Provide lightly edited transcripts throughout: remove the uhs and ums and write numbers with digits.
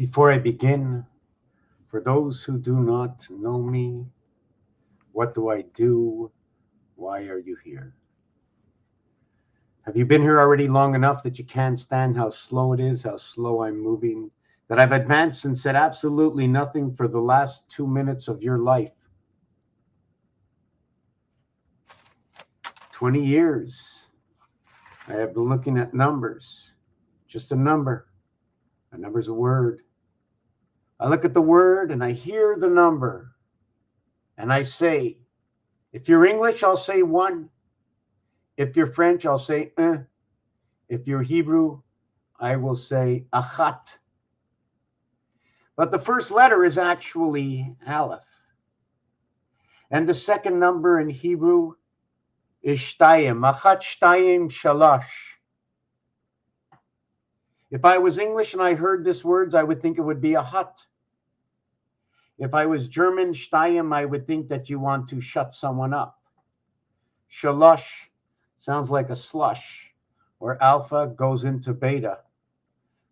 Before I begin, for those who do not know me, what do I do? Why are you here? Have you been here already long enough that you can't stand how slow it is, how slow I'm moving, that I've advanced and said absolutely nothing for the last 2 minutes of your life? 20 years. I have been looking at numbers. Just a number. A number's a word. I look at the word and I hear the number. And I say, if you're English, I'll say 1. If you're French, I'll say un. If you're Hebrew, I will say achat. But the first letter is actually aleph. And the second number in Hebrew is shtayim. Achat shtayim shalosh. If I was English and I heard these words, I would think it would be a hut. If I was German, shtayim, I would think that you want to shut someone up. Shalosh sounds like a slush, where alpha goes into beta.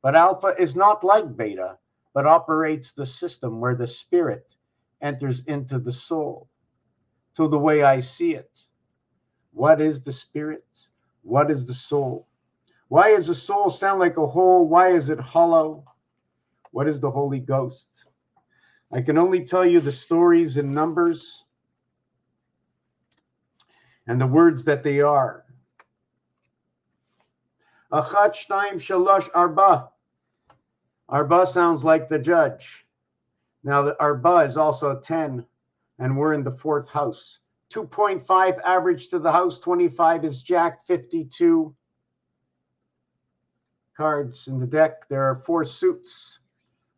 But alpha is not like beta, but operates the system where the spirit enters into the soul. To the way I see it, what is the spirit? What is the soul? Why does the soul sound like a hole? Why is it hollow? What is the Holy Ghost? I can only tell you the stories in numbers and the words that they are. Achat, shtayim, shalosh, arba. Arba sounds like the judge. Now the arba is also 10, and we're in the 4th house. 2.5 average to the house, 25 is jack, 52 cards in the deck. There are 4 suits,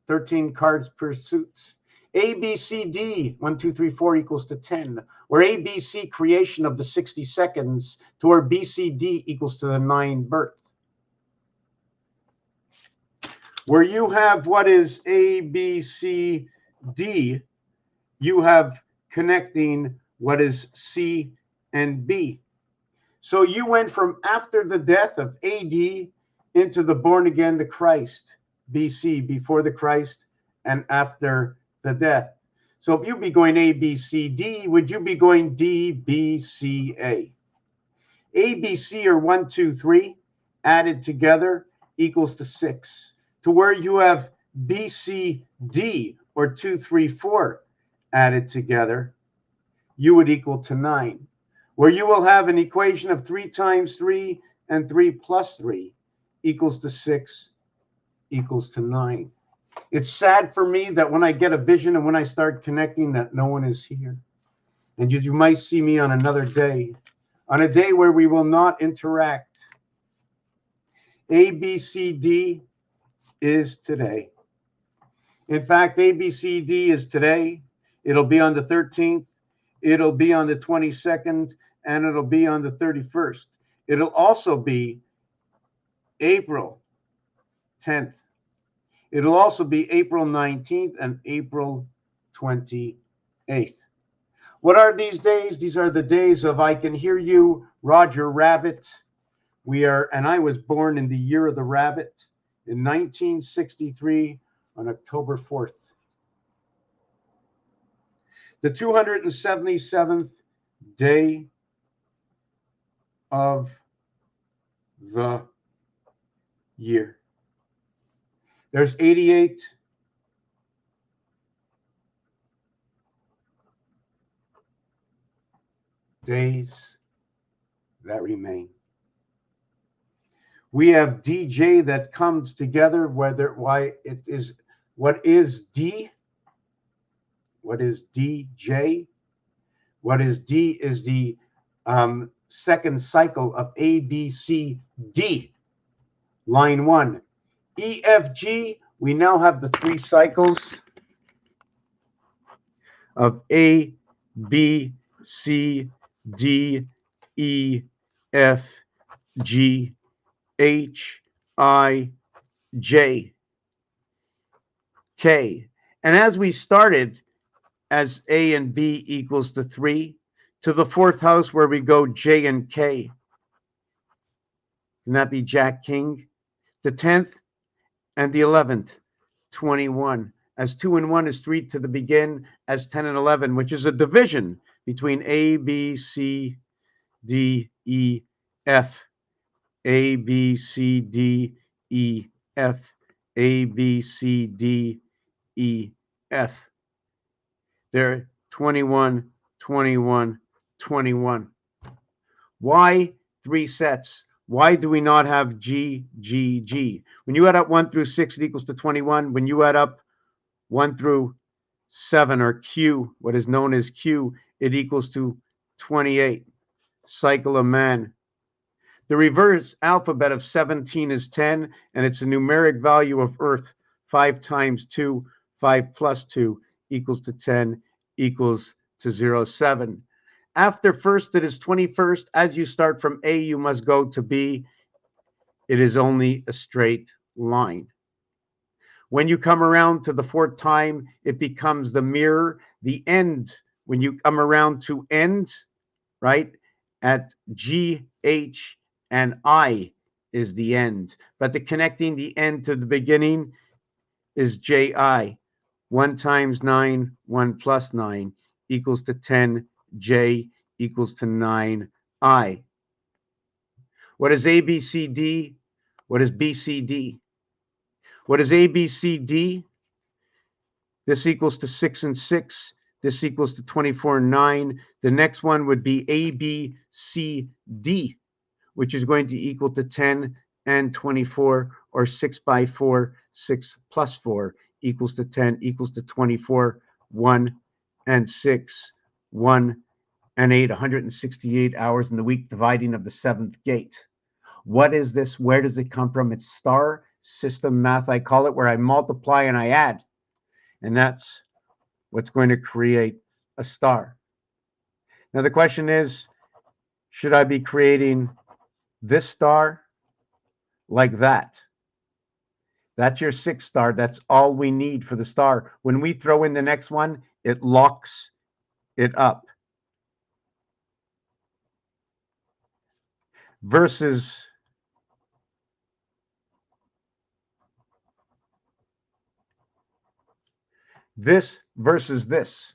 13 cards per suit. A, B, C, D, 1, 2, 3, 4 equals to 10, where A, B, C, creation of the 60 seconds, to where B, C, D equals to the 9 birth. Where you have what is A, B, C, D, you have connecting what is C and B. So you went from after the death of AD into the born again, the Christ, BC, before the Christ and after the death. So if you be going A, B, C, D, would you be going D, B, C, A? A, B, C are 1, 2, 3 added together equals to 6. To where you have B, C, D or 2, 3, 4 added together, you would equal to 9. Where you will have an equation of 3 times 3 and 3 plus 3 equals to 6 equals to 9. It's sad for me that when I get a vision and when I start connecting that no one is here. And you might see me on another day, on a day where we will not interact. A, B, C, D is today. In fact, A, B, C, D is today. It'll be on the 13th. It'll be on the 22nd. And it'll be on the 31st. It'll also be April 10th. It'll also be April 19th and April 28th. What are these days? These are the days of I Can Hear You, Roger Rabbit. And I was born in the year of the rabbit in 1963 on October 4th. The 277th day of the year. There's 88 days that remain. We have DJ that comes together, why it is, what is D? What is DJ? What is D is the second cycle of A, B, C, D. Line 1. E, F, G, we now have the 3 cycles of A, B, C, D, E, F, G, H, I, J, K. And as we started as A and B equals to 3, to the 4th house where we go J and K. Can that be Jack King? The 10th and the 11th. 21. As 2 and 1 is 3 to the begin, as 10 and 11, which is a division between A, B, C, D, E, F, A, B, C, D, E, F, A, B, C, D, E, F. There, 21, 21, 21. Why 3 sets? Why do we not have G, G, G? When you add up 1 through 6, it equals to 21. When you add up 1 through 7, or Q, what is known as Q, it equals to 28. Cycle of man. The reverse alphabet of 17 is 10, and it's a numeric value of Earth. 5 times 2, 5 plus 2 equals to 10, equals to 07. After first, it is 21st. As you start from A, you must go to B. It is only a straight line. When you come around to the 4th time, it becomes the mirror, the end. When you come around to end, right, at G, H, and I is the end. But the connecting the end to the beginning is JI. 1 times 9, 1 plus 9 equals to 10. J equals to 9I. What is ABCD? What is BCD? What is ABCD? This equals to 6 and 6. This equals to 24 and 9. The next one would be ABCD, which is going to equal to 10 and 24, or 6 by 4, 6 plus 4 equals to 10, equals to 24, 1 and 6, 1 and 8, 168 hours in the week, dividing of the 7th gate. What is this? Where does it come from? It's star system math, I call it, where I multiply and I add. And that's what's going to create a star. Now the question is, should I be creating this star like that? That's your 6th star. That's all we need for the star. When we throw in the next one, it locks it up. Versus this versus this.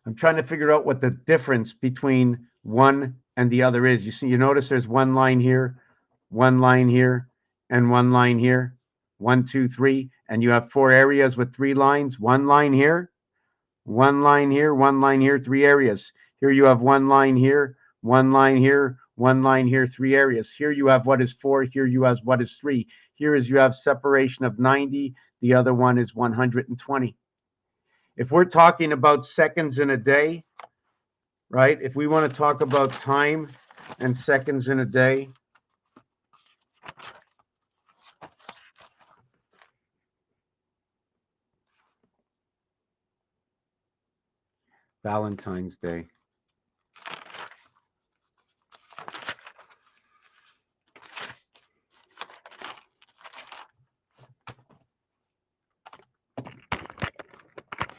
I'm trying to figure out what the difference between one and the other is. You see, you notice there's one line here, and one line here. 1, 2, 3. And you have 4 areas with 3 lines. One line here, one line here, one line here, 3 areas. Here you have one line here, one line here, one line here, 3 areas. Here you have what is 4. Here you have what is 3. Here is you have separation of 90. The other one is 120. If we're talking about seconds in a day, right? If we want to talk about time and seconds in a day, Valentine's Day.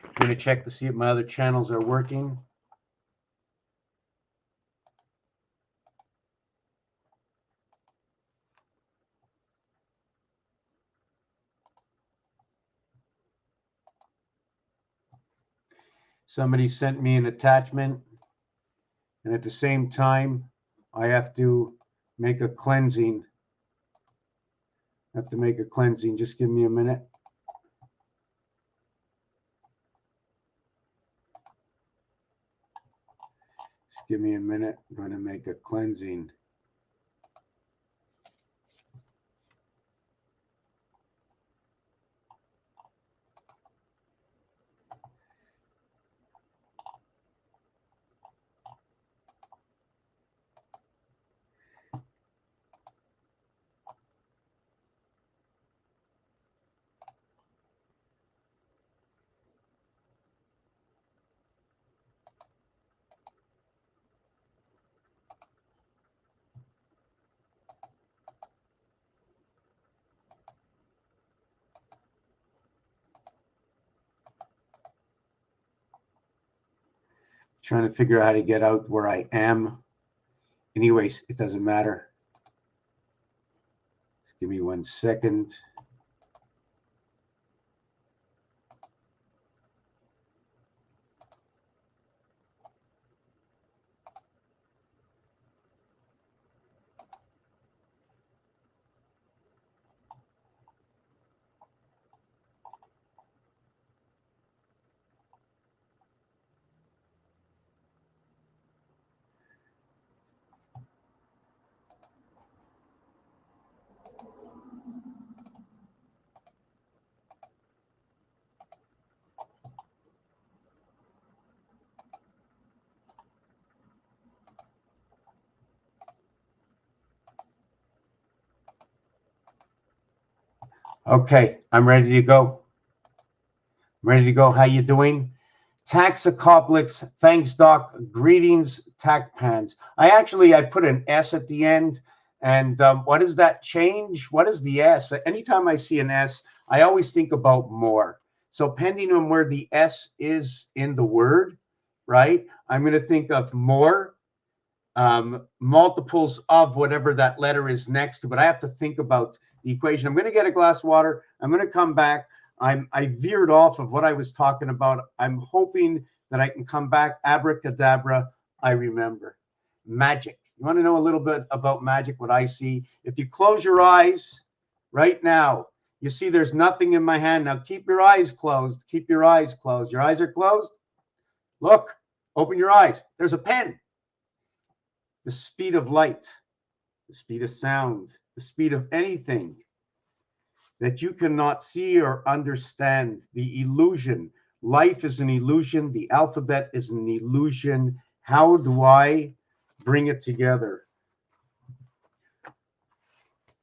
I'm going to check to see if my other channels are working. Somebody sent me an attachment, and at the same time, I have to make a cleansing. Just give me a minute. Just give me a minute. I'm going to make a cleansing. Trying to figure out how to get out where I am. Anyways, it doesn't matter. Give me 1 second. Okay, I'm ready to go. Ready to go. How you doing? Taxacoplix, thanks, Doc. Greetings, TACPANs. I put an S at the end. And what does that change? What is the S? Anytime I see an S, I always think about more. So depending on where the S is in the word, right, I'm going to think of more, multiples of whatever that letter is next to. But I have to think about the equation. I'm going to get a glass of water. I'm going to come back. I veered off of what I was talking about. I'm hoping that I can come back. Abracadabra, I remember. Magic. You want to know a little bit about magic, what I see? If you close your eyes right now, you see there's nothing in my hand. Now keep your eyes closed. Keep your eyes closed. Your eyes are closed? Look, open your eyes. There's a pen. The speed of light, the speed of sound, the speed of anything that you cannot see or understand, the illusion. Life is an illusion. The alphabet is an illusion. How do I bring it together?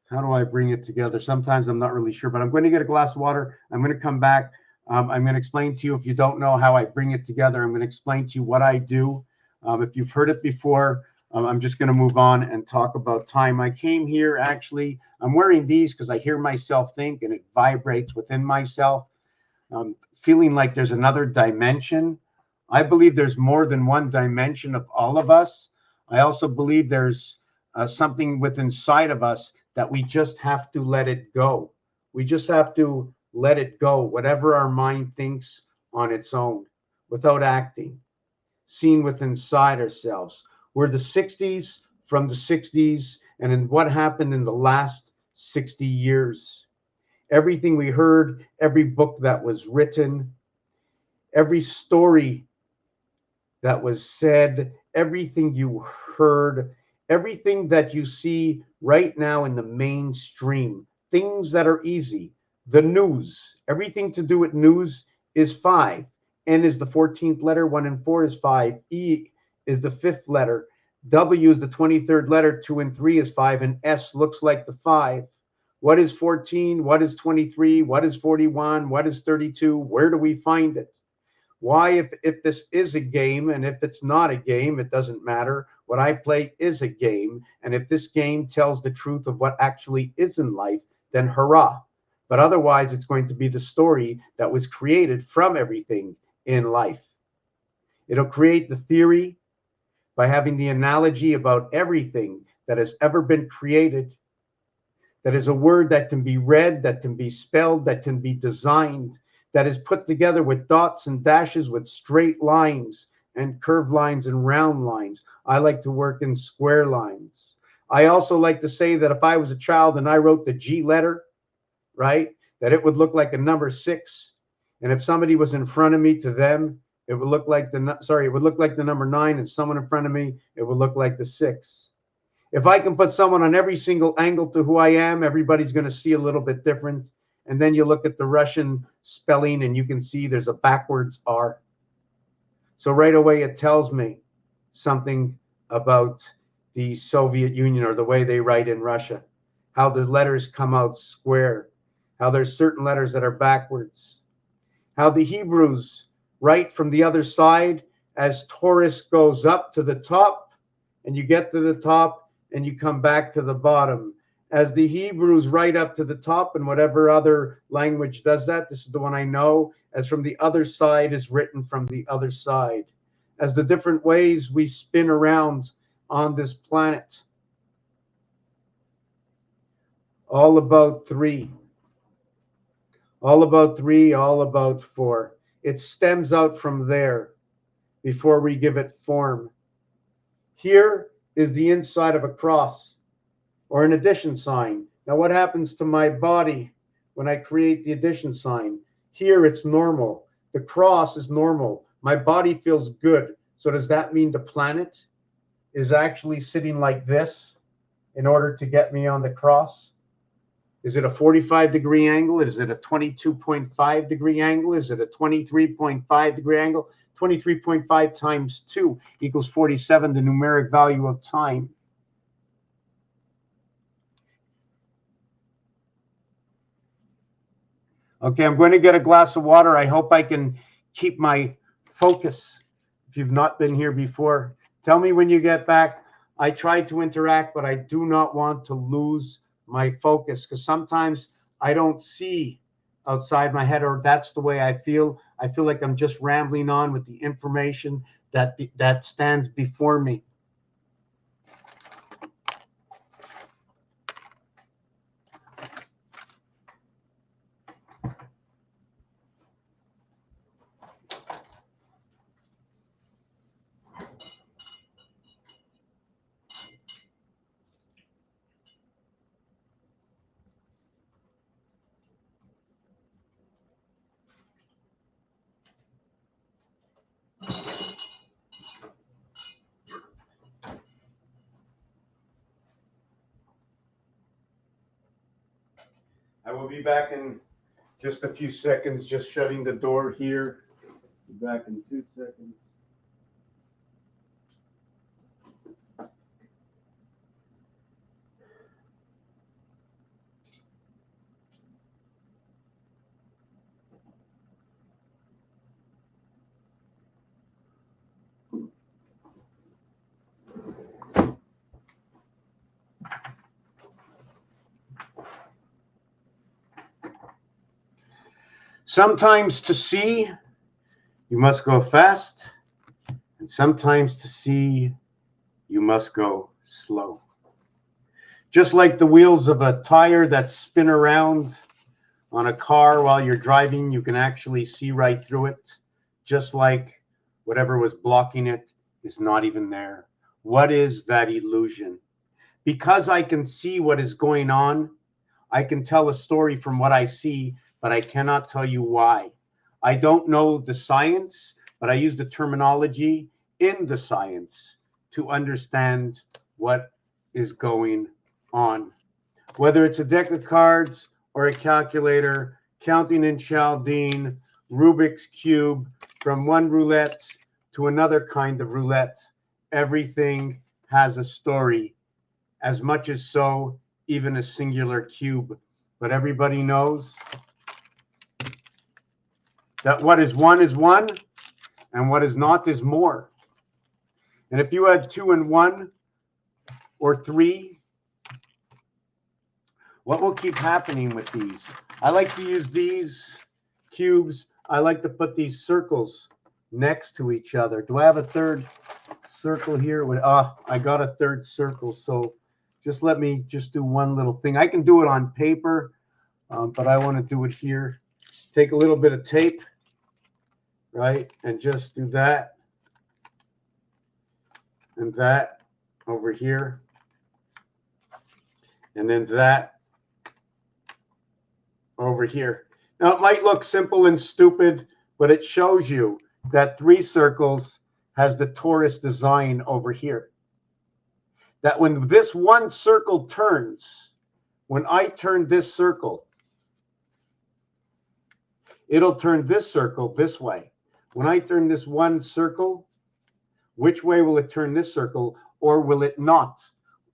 How do I bring it together? Sometimes I'm not really sure, but I'm going to get a glass of water. I'm going to come back. I'm going to explain to you, if you don't know how I bring it together, I'm going to explain to you what I do. If you've heard it before, I'm just going to move on and talk about time. I came here, actually, I'm wearing these because I hear myself think and it vibrates within myself, feeling like there's another dimension. I believe there's more than one dimension of all of us. I also believe there's something within inside of us that we just have to let it go. We just have to let it go, whatever our mind thinks on its own, without acting, seen within inside ourselves. We're the 60s from the 60s, and in what happened in the last 60 years. Everything we heard, every book that was written, every story that was said, everything you heard, everything that you see right now in the mainstream, things that are easy, the news, everything to do with news is 5. N is the 14th letter, 1 and 4 is 5. E is the 5th letter. W is the 23rd letter, 2 and 3 is 5, and S looks like the 5. What is 14? What is 23? What is 41? What is 32? Where do we find it? Why, if this is a game, and if it's not a game, it doesn't matter. What I play is a game, and if this game tells the truth of what actually is in life, then hurrah. But otherwise, it's going to be the story that was created from everything in life. It'll create the theory by having the analogy about everything that has ever been created. That is a word that can be read, that can be spelled, that can be designed, that is put together with dots and dashes, with straight lines and curved lines and round lines. I like to work in square lines. I also like to say that if I was a child and I wrote the G letter, right, that it would look like a number 6. And if somebody was in front of me, to them, it would look like the number 9, and someone in front of me, it would look like the 6. If I can put someone on every single angle to who I am, everybody's going to see a little bit different. And then you look at the Russian spelling and you can see there's a backwards R. So right away it tells me something about the Soviet Union, or the way they write in Russia, how the letters come out square, how there's certain letters that are backwards, how the Hebrews write from the other side as Taurus goes up to the top, and you get to the top and you come back to the bottom. As the Hebrews write up to the top, and whatever other language does that, this is the one I know, as from the other side is written from the other side. As the different ways we spin around on this planet. all about 3. All about 3, all about 4. It stems out from there before we give it form. Here is the inside of a cross or an addition sign. Now, what happens to my body when I create the addition sign? Here, it's normal. The cross is normal. My body feels good. So does that mean the planet is actually sitting like this in order to get me on the cross? Is it a 45-degree angle? Is it a 22.5-degree angle? Is it a 23.5-degree angle? 23.5 times 2 equals 47, the numeric value of time. Okay, I'm going to get a glass of water. I hope I can keep my focus. If you've not been here before, tell me when you get back. I try to interact, but I do not want to lose my focus, because sometimes I don't see outside my head, or that's the way I feel. I feel like I'm just rambling on with the information that stands before me. I will be back in just a few seconds, just shutting the door here. Be back in 2 seconds. Sometimes to see, you must go fast, and sometimes to see, you must go slow. Just like the wheels of a tire that spin around on a car while you're driving, you can actually see right through it, just like whatever was blocking it is not even there. What is that illusion? Because I can see what is going on, I can tell a story from what I see, but I cannot tell you why. I don't know the science, but I use the terminology in the science to understand what is going on. Whether it's a deck of cards or a calculator, counting in Chaldean, Rubik's Cube, from one roulette to another kind of roulette, everything has a story, as much as so even a singular cube. But everybody knows that what is one, and what is not is more. And if you had 2 and 1 or 3, what will keep happening with these? I like to use these cubes. I like to put these circles next to each other. Do I have a third circle here? I got a third circle. So just let me just do one little thing. I can do it on paper, but I want to do it here. Take a little bit of tape, right? And just do that and that over here. And then that over here. Now, it might look simple and stupid, but it shows you that 3 circles has the torus design over here. That when this one circle turns, when I turn this circle, it'll turn this circle this way. When I turn this one circle, which way will it turn this circle, or will it not?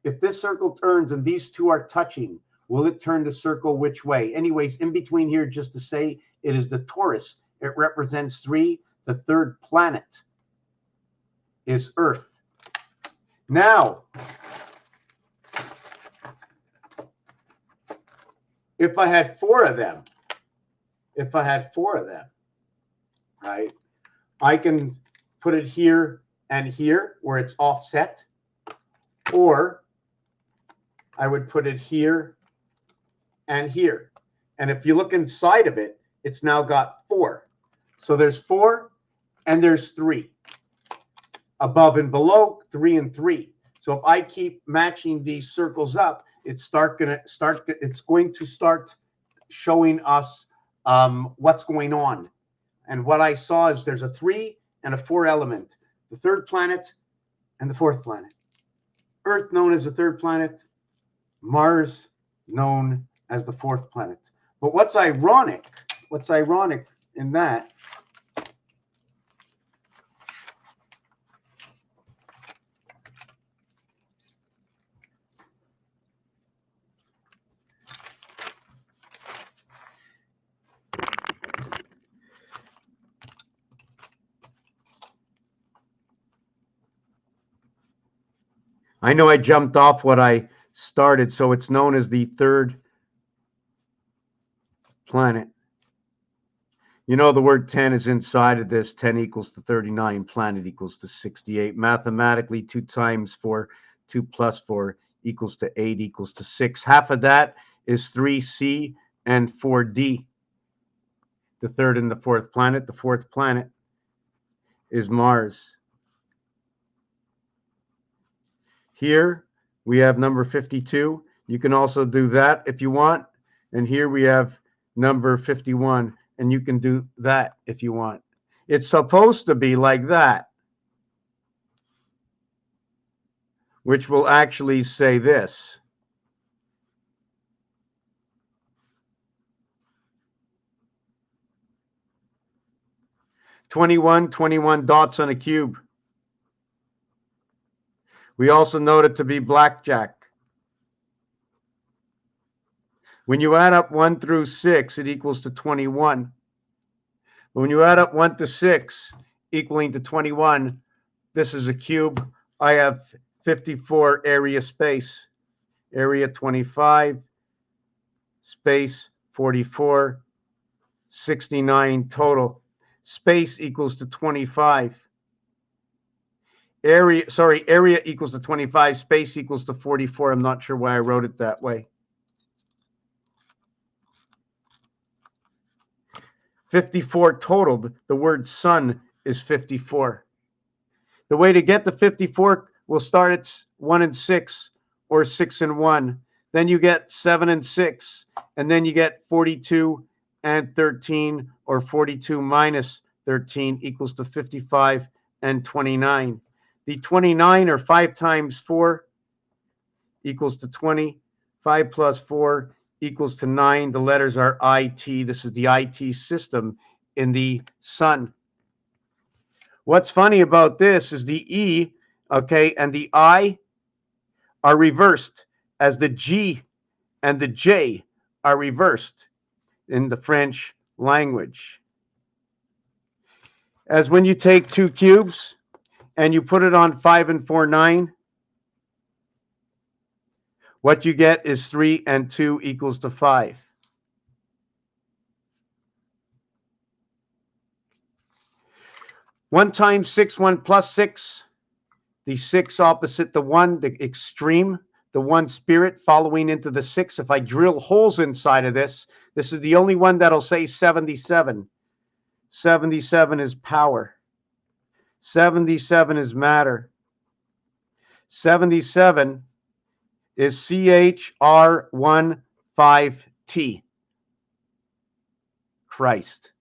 If this circle turns and these two are touching, will it turn the circle which way? Anyways, in between here, just to say, it is the torus. It represents 3. The third planet is Earth. Now, if I had 4 of them, right, I can put it here and here where it's offset, or I would put it here and here. And if you look inside of it, it's now got 4. So there's 4 and there's 3. Above and below, 3 and 3. So if I keep matching these circles up, it's going to start showing us what's going on. And what I saw is there's a 3 and a 4 element, the third planet and the fourth planet. Earth known as the third planet, Mars known as the fourth planet. But what's ironic in that, I know I jumped off what I started, so it's known as the third planet. You know, the word 10 is inside of this. 10 equals to 39. Planet equals to 68. Mathematically, 2 times 4, 2 plus 4 equals to 8 equals to 6. Half of that is 3C and 4D. The third and the fourth planet. The fourth planet is Mars. Here we have number 52. You can also do that if you want. And here we have number 51. And you can do that if you want. It's supposed to be like that, which will actually say this. "21 dots on a cube." We also note it to be blackjack. When you add up 1 through 6, it equals to 21. When you add up 1 to 6, equaling to 21, this is a cube. I have 54 area space. Area 25, space 44, 69 total. Space equals to 25. Area equals to 25. Space equals to 44. I'm not sure why I wrote it that way. 54 total. The word sun is 54. The way to get to 54, we'll start at 1 and 6 or 6 and 1. Then you get 7 and 6. And then you get 42 and 13, or 42 minus 13 equals to 55 and 29. The 29, or 5 times 4, equals to 20. 5 plus 4 equals to 9. The letters are IT. This is the IT system in the sun. What's funny about this is the E, okay, and the I are reversed, as the G and the J are reversed in the French language. As when you take 2 cubes and you put it on 5 and 4, 9, what you get is 3 and 2 equals to 5. One times 6, 1 plus 6. The 6 opposite the 1, the extreme, the 1 spirit following into the 6. If I drill holes inside of this, this is the only one that'll say 77. 77 is power. 77 is matter. 77 is CHR15T. Christ.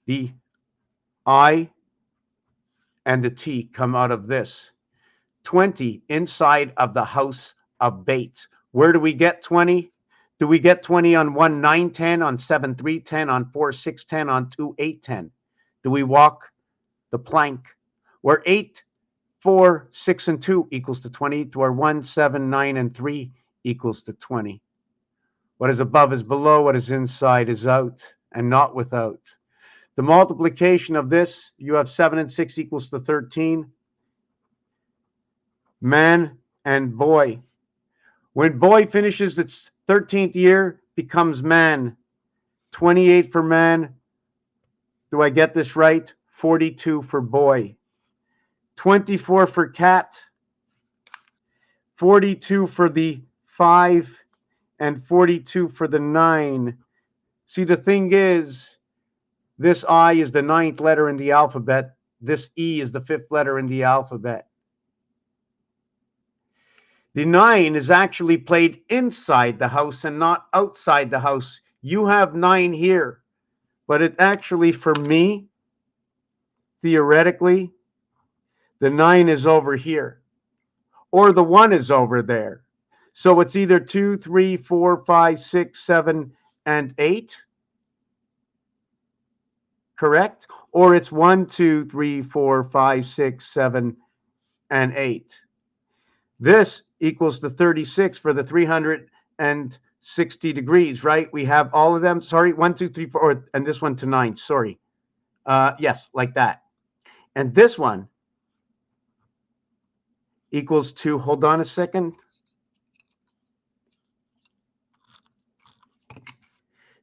The I and the T come out of this. 20 inside of the house of Bates. Where do we get 20? Do we get 20 on 1, 9, 10, on 7, 3, 10, on 4, 6, 10, on 2, 8, 10? Do we walk the plank? Where 8, 4, 6, and 2 equals to 20, to where 1, 7, 9, and 3 equals to 20. What is above is below, what is inside is out, and not without. The multiplication of this, you have 7 and 6 equals to 13. Man and boy. When boy finishes its 13th year, becomes man. 28 for man. Do I get this right? 42 for boy. 24 for cat. 42 for the 5, and 42 for the 9. See, the thing is, this I is the 9th letter in the alphabet. This E is the 5th letter in the alphabet. The 9 is actually played inside the house and not outside the house. You have 9 here, but it actually, for me, theoretically, the 9 is over here, or the 1 is over there. So it's either 2, 3, 4, 5, 6, 7, and 8, correct? Or it's 1, 2, 3, 4, 5, 6, 7, and 8. This equals the 36 for the 360 degrees, right? We have all of them. Sorry, 1, 2, 3, 4, and this one to 9. Sorry. Yes, like that. And this one equals to, hold on a second.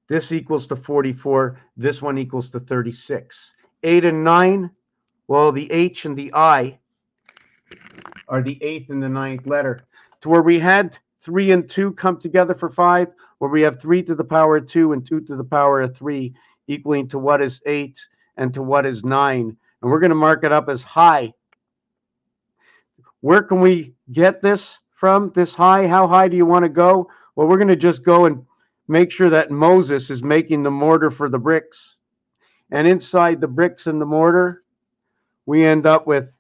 This equals to 44. This one equals to 36. 8 and 9, well, the H and the I are the 8th and the 9th letter. To where we had 3 and 2 come together for 5, where we have 3 to the power of 2 and 2 to the power of 3, equaling to what is 8 and to what is 9. And we're going to mark it up as high. Where can we get this from, this high? How high do you want to go? Well, we're going to just go and make sure that Moses is making the mortar for the bricks. And inside the bricks and the mortar, we end up with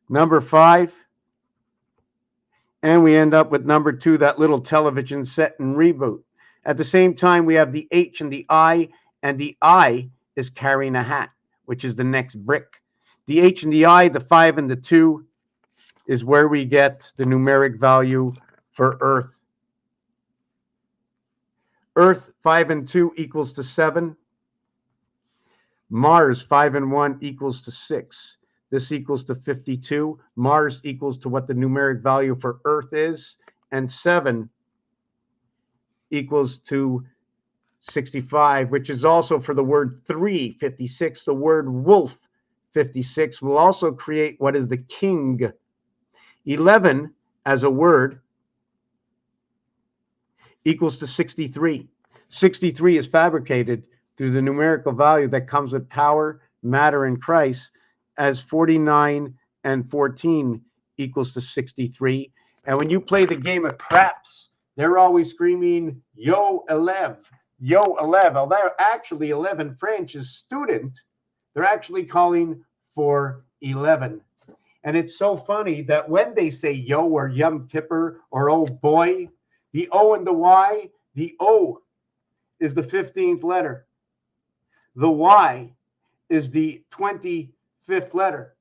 number 5. And we end up with number 2, that little television set and reboot. At the same time, we have the H and the I is carrying a hat, which is the next brick. The H and the I, the 5 and the 2, is where we get the numeric value for Earth. Earth, 5 and 2 equals to 7. Mars, 5 and 1 equals to 6. This equals to 52. Mars equals to what the numeric value for Earth is. And 7 equals to 65, which is also for the word 3, 56. The word wolf, 56, will also create what is the king. 11 as a word equals to 63. 63 is fabricated through the numerical value that comes with power, matter, and Christ, as 49 and 14 equals to 63. And when you play the game of craps, they're always screaming, yo, 11, yo, 11. Although actually 11 French is student, they're actually calling for 11. And it's so funny that when they say yo or Yom Kippur or oh boy, the O and the Y, the O is the 15th letter. The Y is the 25th letter.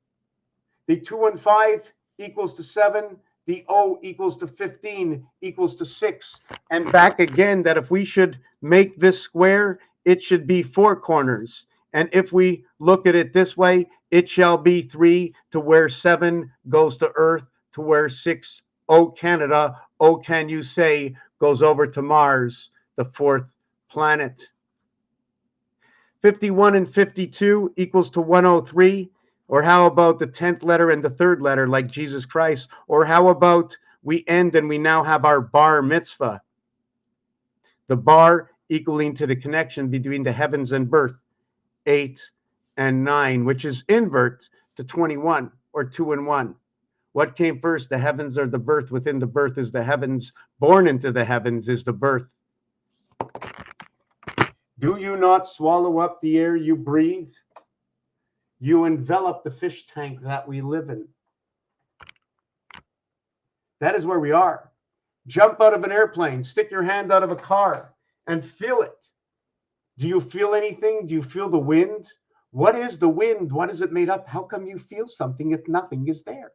The 2 and 5 equals to 7. The O equals to 15 equals to 6. And back again, that if we should make this square, it should be 4 corners. And if we look at it this way, it shall be 3, to where 7 goes to Earth, to where 6, oh Canada, oh can you say, goes over to Mars, the 4th planet. 51 and 52 equals to 103. Or how about the 10th letter and the 3rd letter, like Jesus Christ? Or how about we end and we now have our bar mitzvah? The bar equaling to the connection between the heavens and birth, 8 and 9, which is invert to 21, or 2 and 1. What came first, the heavens or the birth? Within the birth is the heavens. Born into the heavens is the birth. Do you not swallow up the air you breathe? You envelop the fish tank that we live in. That is where we are. Jump out of an airplane, stick your hand out of a car, and feel it. Do you feel anything? Do you feel the wind? What is the wind? What is it made up? How come you feel something if nothing is there?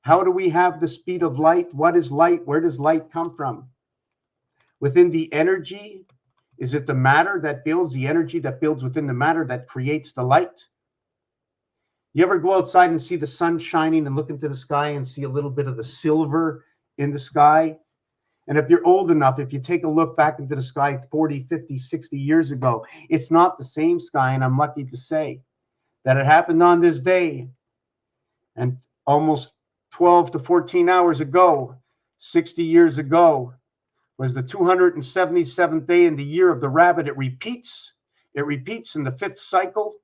How do we have the speed of light? What is light? Where does light come from? Within the energy, is it the matter that builds, the energy that builds within the matter that creates the light? You ever go outside and see the sun shining and look into the sky and see a little bit of the silver in the sky? And if you're old enough, if you take a look back into the sky 40, 50, 60 years ago, it's not the same sky. And I'm lucky to say that it happened on this day. And almost 12 to 14 hours ago, 60 years ago, was the 277th day in the year of the rabbit. It repeats. It repeats in the 5th cycle.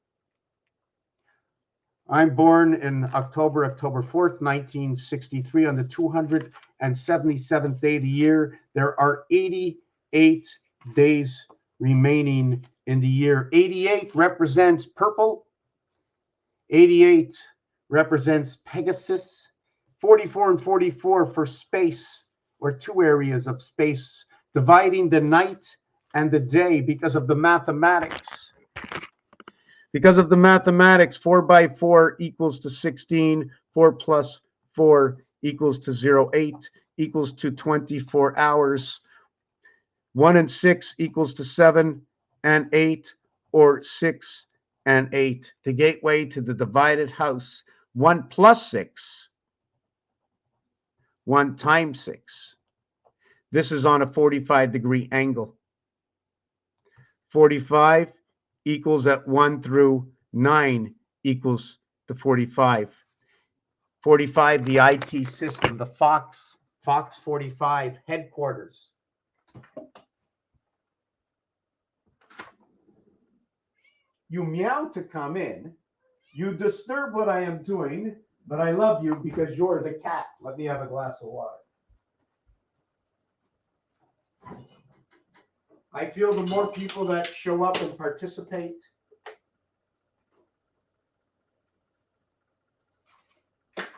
I'm born in October 4th, 1963, on the 277th day of the year. There are 88 days remaining in the year. 88 represents purple. 88 represents Pegasus. 44 and 44 for space, or 2 areas of space, dividing the night and the day because of the mathematics. Because of the mathematics, 4 by 4 equals to 16. 4 plus 4 equals to 0. 8 equals to 24 hours. 1 and 6 equals to 7 and 8, or 6 and 8. The gateway to the divided house. 1 plus 6. 1 times 6. This is on a 45-degree angle. 45 equals at 1 through 9 equals to 45. 45, the IT system, the Fox 45 headquarters. You meow to come in. You disturb what I am doing, but I love you because you're the cat. Let me have a glass of water. I feel the more people that show up and participate, I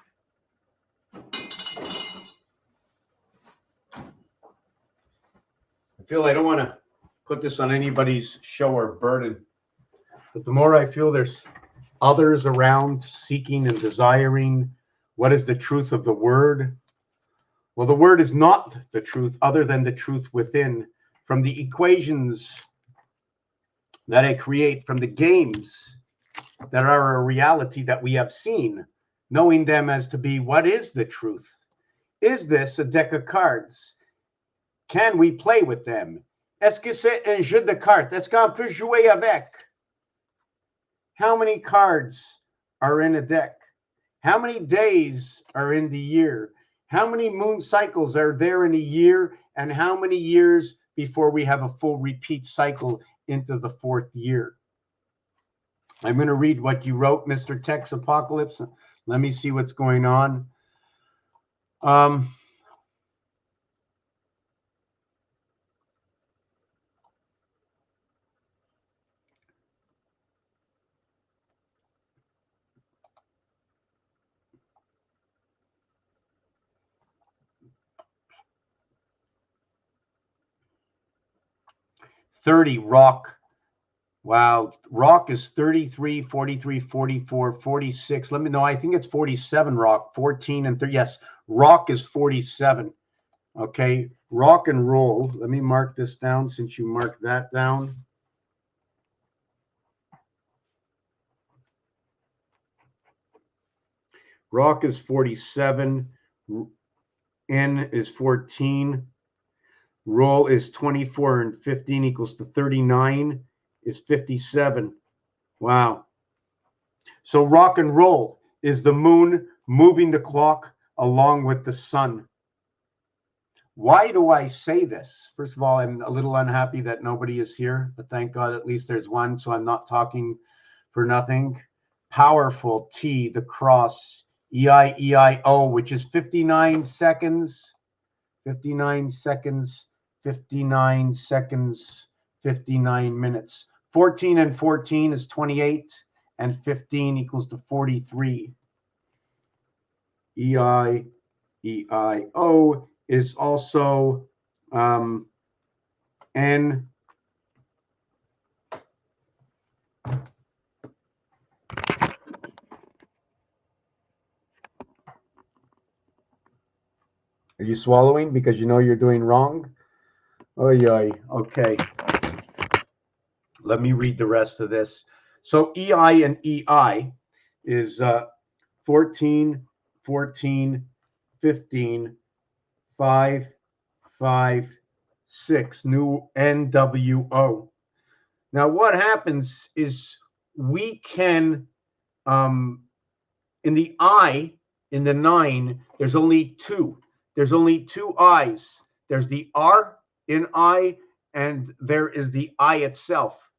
feel I don't want to put this on anybody's show or burden, but the more I feel there's others around seeking and desiring what is the truth of the word. Well, the word is not the truth other than the truth within, from the equations that I create, from the games that are a reality that we have seen, knowing them as to be what is the truth. Is this a deck of cards? Can we play with them? Est-ce que c'est un jeu de cartes? Est-ce qu'on peut jouer avec? How many cards are in a deck? How many days are in the year? How many moon cycles are there in a year? And how many years before we have a full repeat cycle into the 4th year? I'm going to read what you wrote, Mr. Tex Apocalypse. Let me see what's going on. Rock. Wow, rock is 33, 43, 44, 46. Let me know. I think it's 47, rock. 14 and 30. Yes, rock is 47. Okay, rock and roll. Let me mark this down since you marked that down. Rock is 47. N is 14. Roll is 24 and 15 equals to 39 is 57. Wow. So rock and roll is the moon moving the clock along with the sun. Why do I say this? First of all, I'm a little unhappy that nobody is here, but thank God at least there's one, so I'm not talking for nothing. Powerful T, the cross, E-I-E-I-O, which is 59 seconds, 59 seconds, 59 seconds, 59 minutes. 14 and 14 is 28, and 15 equals to 43. E-I-E-I-O is also N. Are you swallowing because you know you're doing wrong? Oh, yeah. Okay. Let me read the rest of this. So EI and EI is 14, 14, 15, 5, 5, 6, new NWO. Now, what happens is we can, in the I in the 9, there's only two. There's only two I's. There's the R in I, and there is the I itself.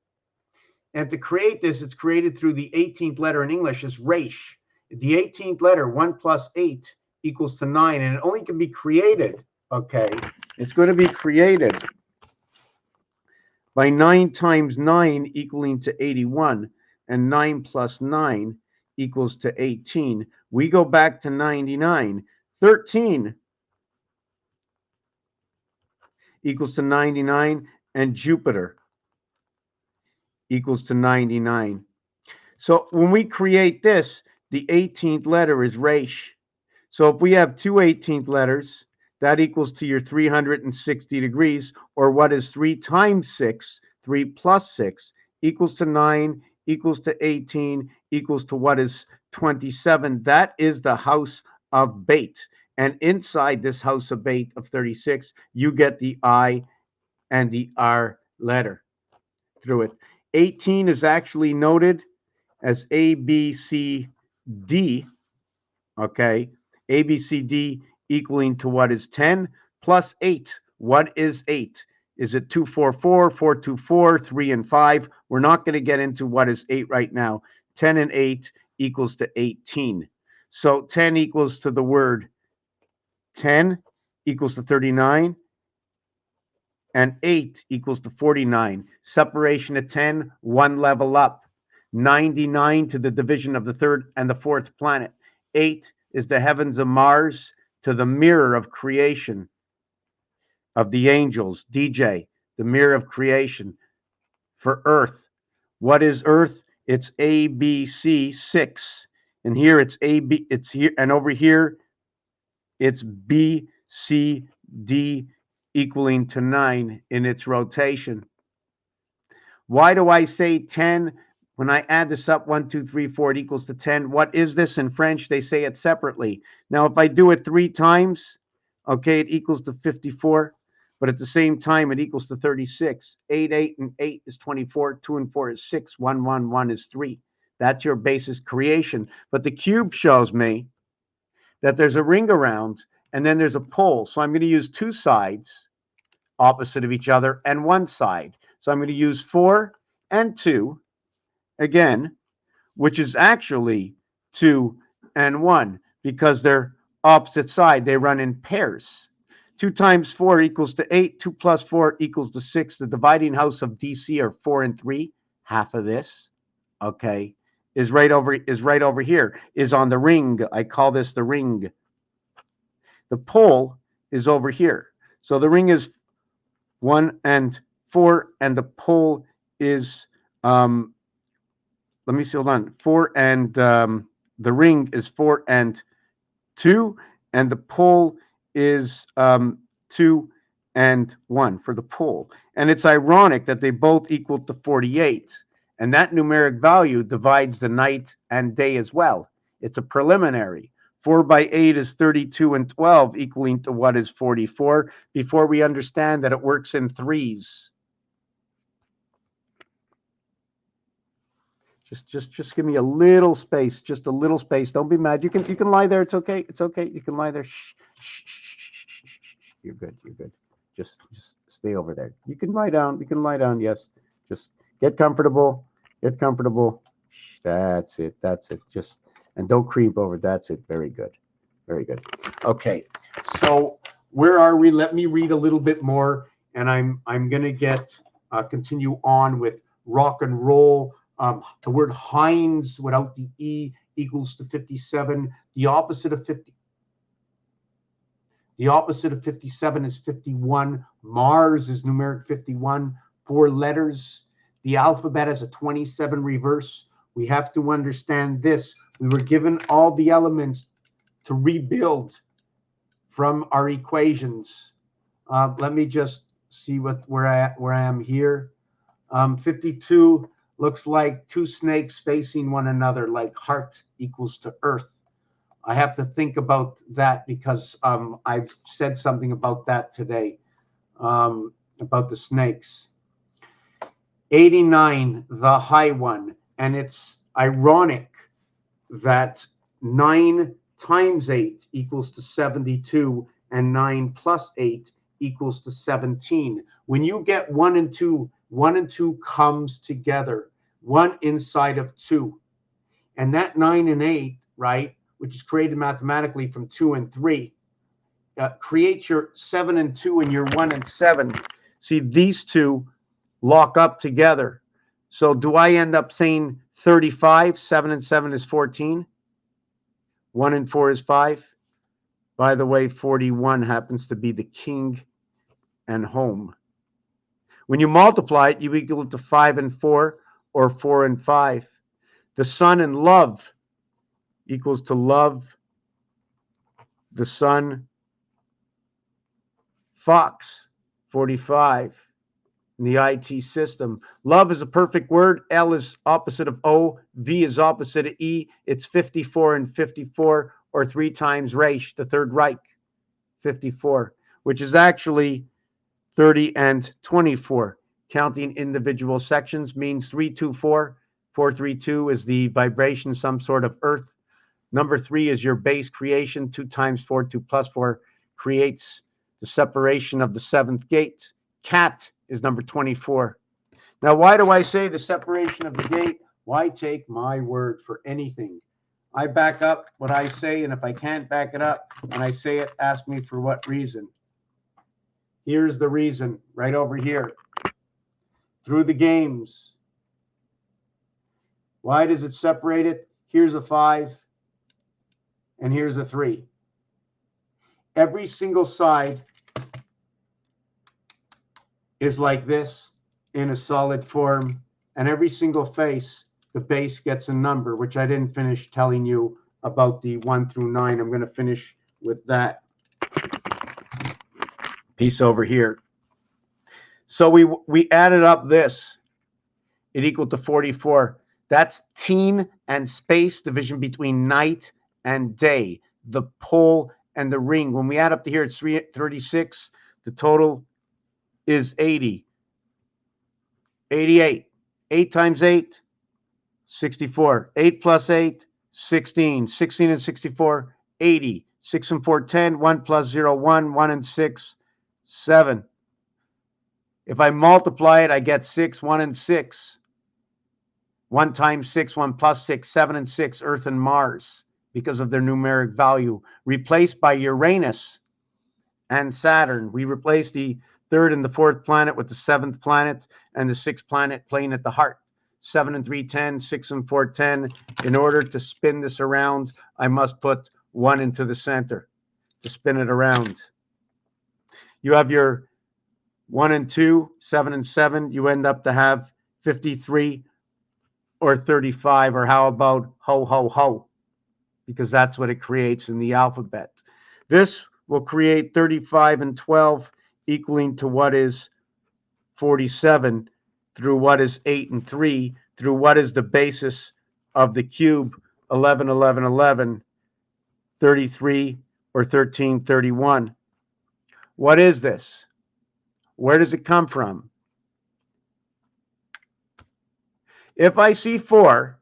And to create this, it's created through the 18th letter in English is resh. The 18th letter, 1 plus 8 equals to 9, and it only can be created, okay? It's going to be created by 9 times 9 equaling to 81, and 9 plus 9 equals to 18. We go back to 99. 13 equals to 99, and Jupiter equals to 99. So when we create this, the 18th letter is resh. So if we have two 18th letters, that equals to your 360 degrees, or what is 3 times 6, 3 plus 6, equals to 9, equals to 18, equals to what is 27. That is the house of bait. And inside this house of bait of 36, you get the I and the R letter through it. 18 is actually noted as A, B, C, D, okay? A, B, C, D equaling to what is 10 plus 8. What is 8? Is it 2, 4, 4, 4, 2, 4, 3, and 5? We're not going to get into what is 8 right now. 10 and 8 equals to 18. So 10 equals to the word 10 equals to 39, and 8 equals to 49. Separation of 10, one level up. 99 to the division of the third and the fourth planet. 8 is the heavens of Mars to the mirror of creation of the angels. DJ, the mirror of creation for Earth. What is Earth? It's A, B, C, 6. And here it's A, B, it's here, and over here it's B, C, D equaling to 9 in its rotation. Why do I say 10? When I add this up, 1, 2, 3, 4, it equals to 10. What is this in French? They say it separately. Now, if I do it 3 times, okay, it equals to 54. But at the same time, it equals to 36. 8, 8, and 8 is 24. 2 and 4 is 6. 1, 1, 1 is 3. That's your basis creation. But the cube shows me that there's a ring around, and then there's a pole. So I'm going to use two sides opposite of each other and one side. So I'm going to use 4 and 2 again, which is actually 2 and 1 because they're opposite side. They run in pairs. 2 times 4 equals to 8. 2 plus 4 equals to 6. The dividing house of DC are 4 and 3. Half of this, okay, is right over here, is on the ring. I call this the ring. The pole is over here. So the ring is 1 and 4, and the pole is, let me see, hold on, 4 and, the ring is 4 and 2, and the pole is 2 and 1 for the pole. And it's ironic that they both equal to 48, and that numeric value divides the night and day as well. It's a preliminary. 4 by 8 is 32 and 12, equaling to what is 44, before we understand that it works in threes. Just give me a little space, just a little space. Don't be mad. You can lie there. It's okay. It's okay. You can lie there. Shh, shh, shh, shh, shh, shh. You're good. You're good. Just stay over there. You can lie down. You can lie down. Yes. Just get comfortable. Get comfortable. Shh, that's it. That's it. Just, and don't creep over. That's it. Very good. Very good. Okay. So where are we? Let me read a little bit more, and I'm gonna get continue on with rock and roll. The word Heinz without the E equals to 57. The opposite of 50. The opposite of 57 is 51. Mars is numeric 51. 4 letters. The alphabet has a 27 reverse. We have to understand this. We were given all the elements to rebuild from our equations. Let me just see where I am here. 52 looks like 2 snakes facing one another, like heart equals to earth. I have to think about that because I've said something about that today, about the snakes. 89, the high one. And it's ironic that 9 times 8 equals to 72, and 9 plus 8 equals to 17. When you get 1 and 2, 1 and 2 comes together, 1 inside of 2. And that 9 and 8, right, which is created mathematically from 2 and 3, creates your 7 and 2 and your 1 and 7. See, these two lock up together. So do I end up saying 35? 7 and 7 is 14. 1 and 4 is 5. By the way, 41 happens to be the king and home. When you multiply it, you equal it to 5 and 4 or 4 and 5. The sun and love equals to love, the sun, fox, 45. In the IT system, love is a perfect word. L is opposite of O. V is opposite of E. It's 54 and 54, or 3 times Reich, the Third Reich, 54, which is actually 30 and 24. Counting individual sections means 324. 432 is the vibration, some sort of earth. Number 3 is your base creation. 2 times 4, 2 plus 4 creates the separation of the 7th gate. Cat is number 24. Now, why do I say the separation of the gate? Why take my word for anything? I back up what I say, and if I can't back it up and I say it, ask me for what reason. Here's the reason, right over here. Through the games. Why does it separate it? Here's a 5, and here's a 3. Every single side is like this in a solid form, and every single face, the base gets a number, which I didn't finish telling you about the 1 through 9. I'm going to finish with that piece over here. So we added up this. It equaled to 44. That's teen and space, division between night and day, the pole and the ring. When we add up to here, it's 36. The total is 80. 88. 8 times 8, 64. 8 plus 8, 16. 16 and 64, 80. 6 and 4, 10. 1 plus 0, 1. 1 and 6, 7. If I multiply it, I get 6, 1 and 6. 1 times 6, 1 plus 6, 7 and 6, Earth and Mars, because of their numeric value. Replaced by Uranus and Saturn. We replaced the 3rd and the 4th planet with the 7th planet and the 6th planet playing at the heart. 7 and 3, 10, 6 and 4, 10. In order to spin this around, I must put 1 into the center to spin it around. You have your 1 and 2, 7 and 7. You end up to have 53 or 35, or how about ho, ho, ho? Because that's what it creates in the alphabet. This will create 35 and 12, equaling to what is 47, through what is 8 and 3, through what is the basis of the cube, 11, 11, 11, 33, or 13, 31. What is this? Where does it come from? If I see 4,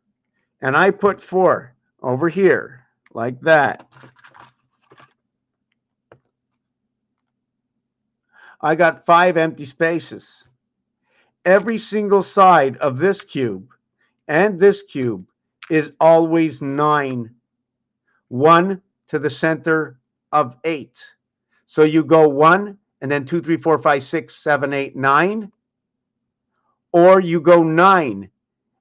and I put 4 over here, like that, I got 5 empty spaces. Every single side of this cube and this cube is always 9. 1 to the center of 8. So you go 1, and then 2, 3, 4, 5, 6, 7, 8, 9. Or you go 9,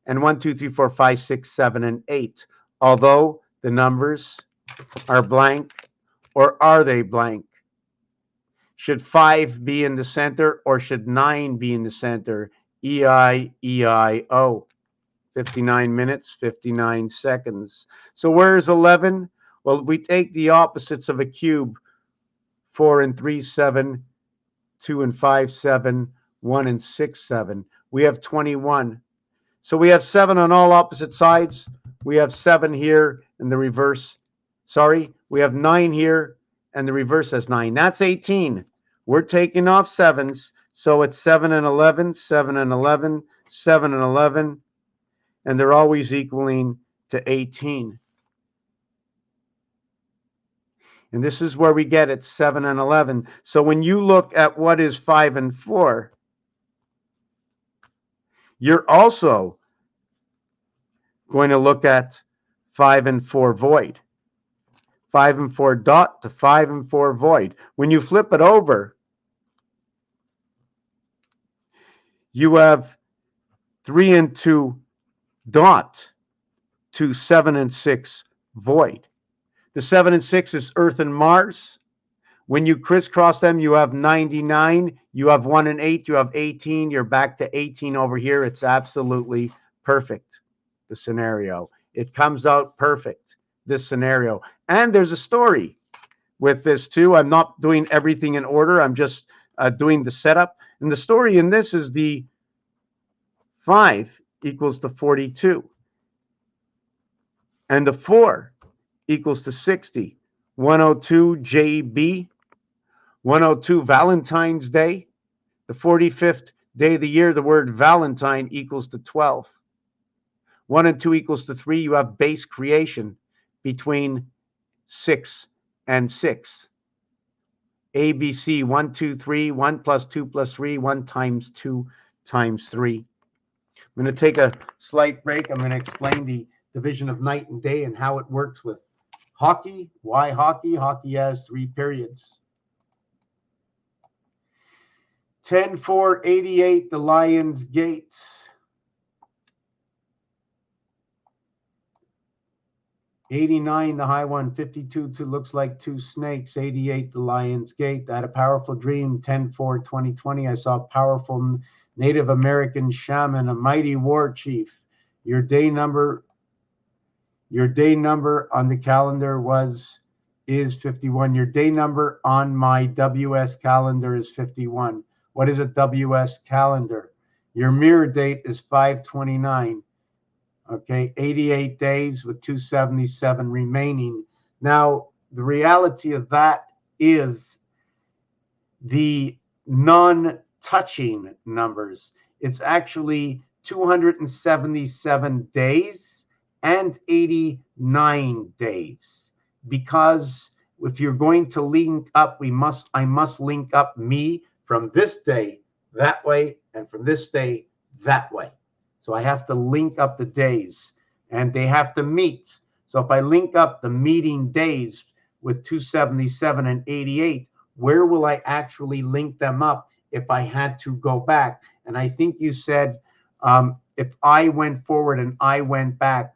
and 1, 2, 3, 4, 5, 6, 7, and 8. Although the numbers are blank, or are they blank? Should 5 be in the center, or should 9 be in the center? E-I-E-I-O. 59 minutes, 59 seconds. So where is 11? Well, we take the opposites of a cube. 4 and 3, 7. 2 and 5, 7. 1 and 6, 7. We have 21. So we have 7 on all opposite sides. We have 7 here in the reverse. Sorry, we have 9 here, and the reverse has 9. That's 18. We're taking off 7s, so it's 7 and 11, 7 and 11, 7 and 11, and they're always equaling to 18. And this is where we get it, 7 and 11. So when you look at what is 5 and 4, you're also going to look at 5 and 4 void. 5 and 4 dot to 5 and 4 void. When you flip it over, you have 3 and 2 dot to 7 and 6 void. The 7 and 6 is Earth and Mars. When you crisscross them, you have 99. You have 1 and 8. You have 18. You're back to 18 over here. It's absolutely perfect, the scenario. It comes out perfect, this scenario. And there's a story with this too. I'm not doing everything in order. I'm just doing the setup. And the story in this is the 5 equals to 42. And the 4 equals to 60. 102 JB, 102 Valentine's Day. The 45th day of the year, the word Valentine equals to 12. 1 and 2 equals to 3. You have base creation between 6 and 6. ABC 1, 2, 3. 1 plus 2 plus 3. 1 times 2 times 3. I'm going to take a slight break. I'm going to explain the division of night and day and how it works with hockey. Why hockey? Hockey has 3 periods. 10-4-88, the Lions Gate. 89, the high one. 52, looks like 2 snakes. 88, the Lions Gate. I had a powerful dream. 10-4-2020. I saw a powerful Native American shaman, a mighty war chief. Your day number on the calendar is 51. Your day number on my WS calendar is 51. What is a WS calendar? Your mirror date is 5/29. Okay, 88 days with 277 remaining. Now, the reality of that is the non-touching numbers. It's actually 277 days and 89 days. Because if you're going to link up, I must link up me from this day that way and from this day that way. So I have to link up the days and they have to meet. So if I link up the meeting days with 277 and 88, where will I actually link them up if I had to go back? And I think you said if I went forward and I went back,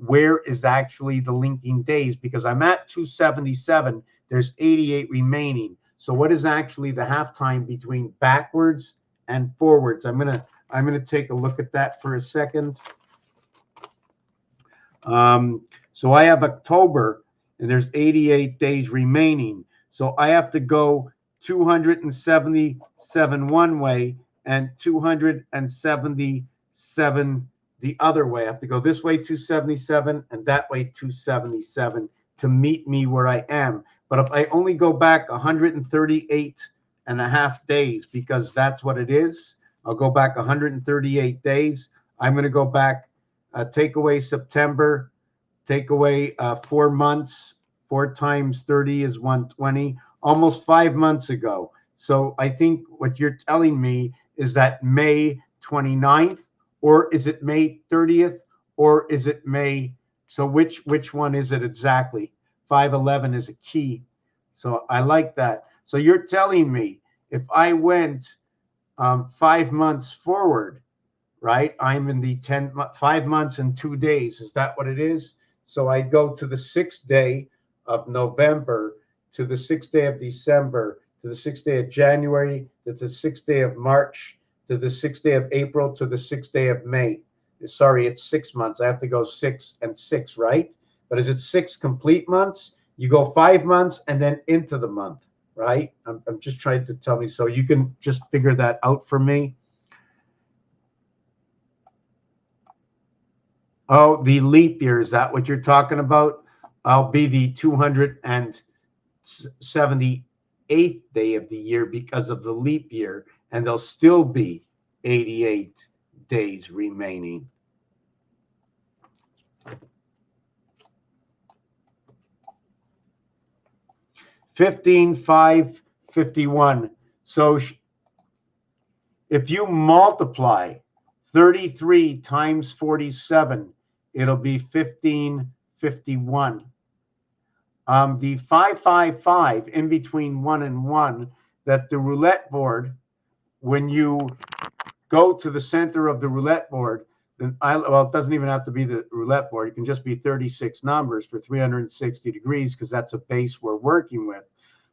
where is actually the linking days? Because I'm at 277, there's 88 remaining. So what is actually the halftime between backwards and forwards? I'm gonna take a look at that for a second. So I have October, and there's 88 days remaining. So I have to go 277 one way and 277 the other way. I have to go this way 277 and that way 277 to meet me where I am. But if I only go back 138 and a half days, because that's what it is, I'll go back 138 days. I'm going to go back, take away September, take away 4 months. 4 times 30 is 120, almost 5 months ago. So I think what you're telling me is that May 29th, or is it May 30th, or is it May? So which one is it exactly? 5/11 is a key. So I like that. So you're telling me if I went 5 months forward, right? I'm in the 5 months and 2 days. Is that what it is? So I go to the 6th day of November, to the 6th day of December, to the 6th day of January, to the 6th day of March, to the 6th day of April, to the 6th day of May. Sorry, it's 6 months. I have to go 6 and 6, right? But is it 6 complete months? You go 5 months and then into the month, right? I'm just trying to tell me, so you can just figure that out for me. Oh, the leap year, is that what you're talking about? I'll be the 278th day of the year because of the leap year, and there'll still be 88 days remaining. 15, 5, 51. So if you multiply 33 times 47, it'll be 1551. The 555 in between 1 and 1, that the roulette board, when you go to the center of the roulette board, then well, it doesn't even have to be the roulette board. It can just be 36 numbers for 360 degrees, because that's a base we're working with.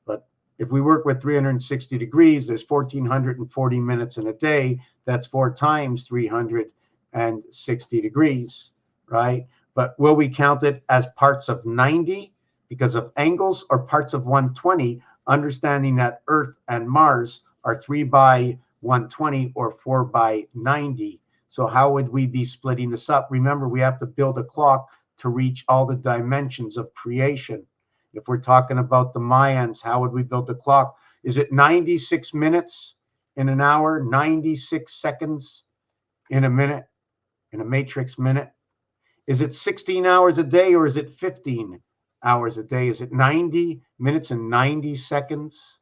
But if we work with 360 degrees, there's 1,440 minutes in a day. That's 4 times 360 degrees, right? But will we count it as parts of 90 because of angles, or parts of 120, understanding that Earth and Mars are 3 by 120 or 4 by 90? So how would we be splitting this up? Remember, we have to build a clock to reach all the dimensions of creation. If we're talking about the Mayans, how would we build the clock? Is it 96 minutes in an hour, 96 seconds in a minute, in a matrix minute? Is it 16 hours a day, or is it 15 hours a day? Is it 90 minutes and 90 seconds?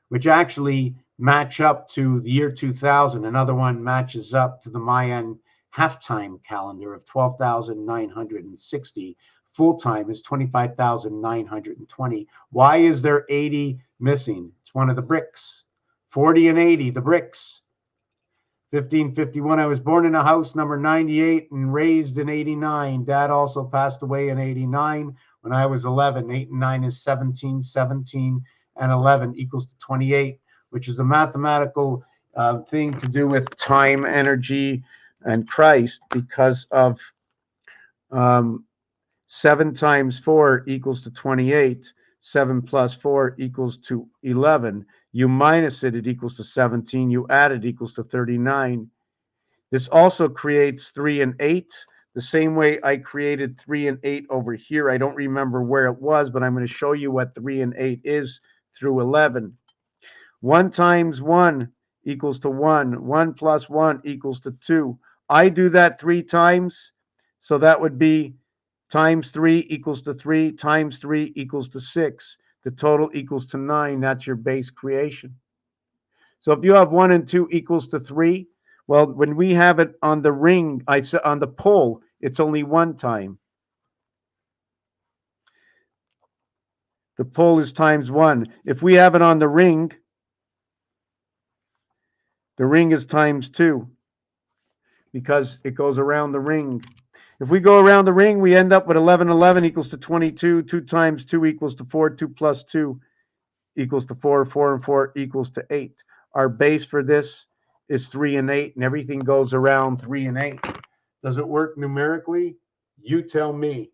Which actually match up to the year 2000. Another one matches up to the Mayan halftime calendar of 12,960. Full time is 25,920. Why is there 80 missing? It's one of the bricks. 40 and 80, the bricks. 1551, I was born in a house number 98 and raised in 89. Dad also passed away in 89 when I was 11. 8 and 9 is 17. 17 and 11 equals to 28, which is a mathematical thing to do with time, energy, and Christ, because of 7 times 4 equals to 28. 7 plus 4 equals to 11. You minus it, it equals to 17. You add it, equals to 39. This also creates 3 and 8. The same way I created 3 and 8 over here. I don't remember where it was, but I'm going to show you what 3 and 8 is through 11. 1 times 1 equals to 1. 1 plus 1 equals to 2. I do that 3 times, so that would be times 3 equals to 3, times 3 equals to 6. The total equals to 9. That's your base creation. So if you have 1 and 2 equals to 3, well, when we have it on the ring, on the pole, it's only 1 time. The pole is times 1. If we have it on the ring is times 2, because it goes around the ring. If we go around the ring, we end up with 11. 11 equals to 22. 2 times 2 equals to 4. 2 plus 2 equals to 4. 4 and 4 equals to 8. Our base for this is 3 and 8, and everything goes around 3 and 8. Does it work numerically? You tell me.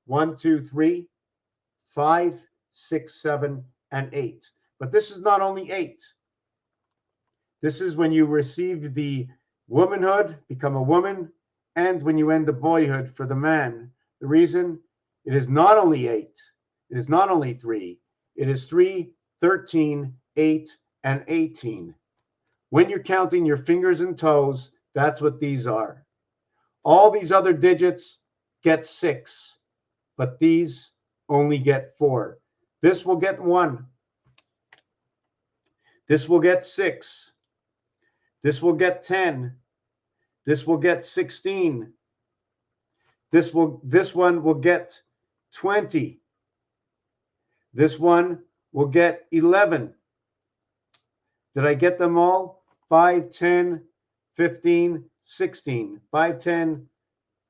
1, 2, 3, 5, 6, 7, and 8. But this is not only 8. This is when you receive the womanhood, become a woman, and when you end the boyhood for the man. The reason, it is not only 8, it is not only 3, it is 3, 13, 8, and 18. When you're counting your fingers and toes, that's what these are. All these other digits get 6, but these only get 4. This will get 1. This will get 6. This will get 10. This will get 16. This one will get 20. This one will get 11. Did I get them all? 5, 10, 15, 16. 5, 10,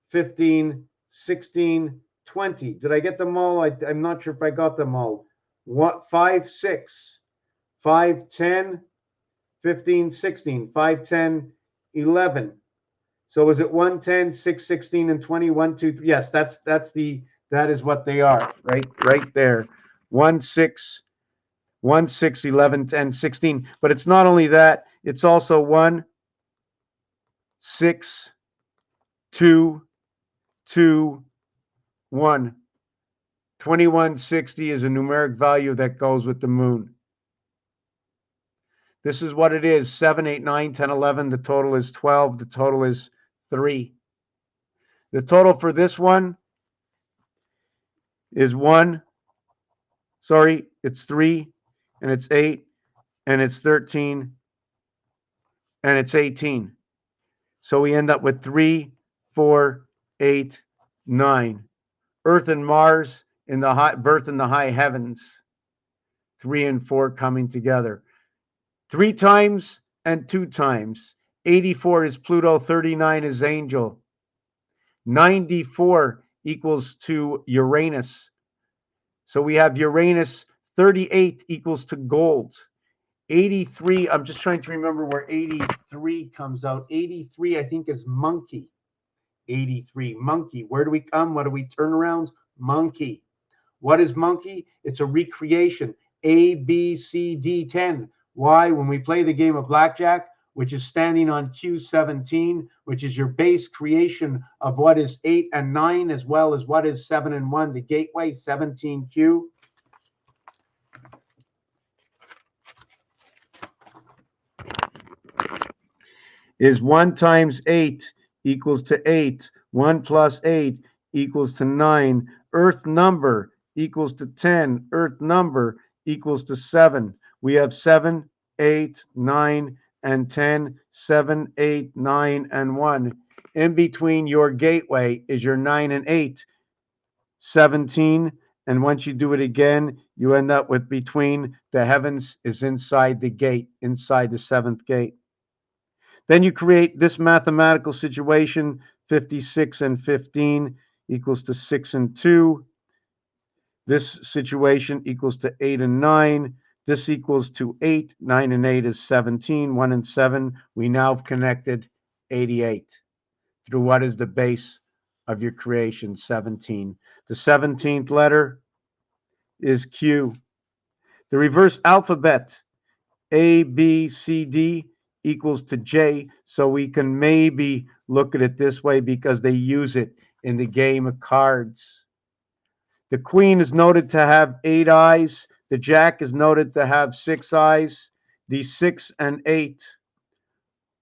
15, 16, 20. Did I get them all? I'm not sure if I got them all. 5, 6. 5, 10, 15, 16. 5, 10, 11. So is it 1, 10, 6, 16, and 20? 1, 2, 3. Yes, that is what they are, right there. 1, 6, 1, 6, 11, 10, 16. But it's not only that, it's also 1, 6, 2, 2, 1. 2160 is a numeric value that goes with the moon. This is what it is. 7, 8, 9, 10, 11. The total is 12. The total is 3. The total for this one is 1, Sorry, it's 3, and it's 8, and it's 13, and it's 18. So we end up with 3, 4, 8, 9. Earth and Mars in the high, birth in the high heavens. 3 and 4 coming together. 3 times and 2 times. 84 is Pluto, 39 is Angel. 94 equals to Uranus. So we have Uranus, 38 equals to gold. 83, I'm just trying to remember where 83 comes out. 83, I think, is monkey. 83, monkey. Where do we come? What do we turn around? Monkey. What is monkey? It's a recreation. A, B, C, D, 10. Why? When we play the game of blackjack, which is standing on Q17, which is your base creation of what is 8 and 9, as well as what is 7 and 1, the gateway, 17Q. Is 1 times 8 equals to 8. 1 plus 8 equals to 9. Earth number equals to 10. Earth number equals to 7. We have 7, 8, 9, and 10. 7, 8, 9, and 1. In between your gateway is your 9 and 8. 17. And once you do it again, you end up with between the heavens is inside the gate, inside the 7th gate. Then you create this mathematical situation, 56 and 15 equals to 6 and 2. This situation equals to 8 and 9. This equals to 8. 9 and 8 is 17. 1 and 7. We now have connected 88 through what is the base of your creation, 17. The 17th letter is Q. The reverse alphabet, A, B, C, D, equals to J, so we can maybe look at it this way because they use it in the game of cards. The queen is noted to have 8 eyes. The jack is noted to have 6 eyes. The 6 and 8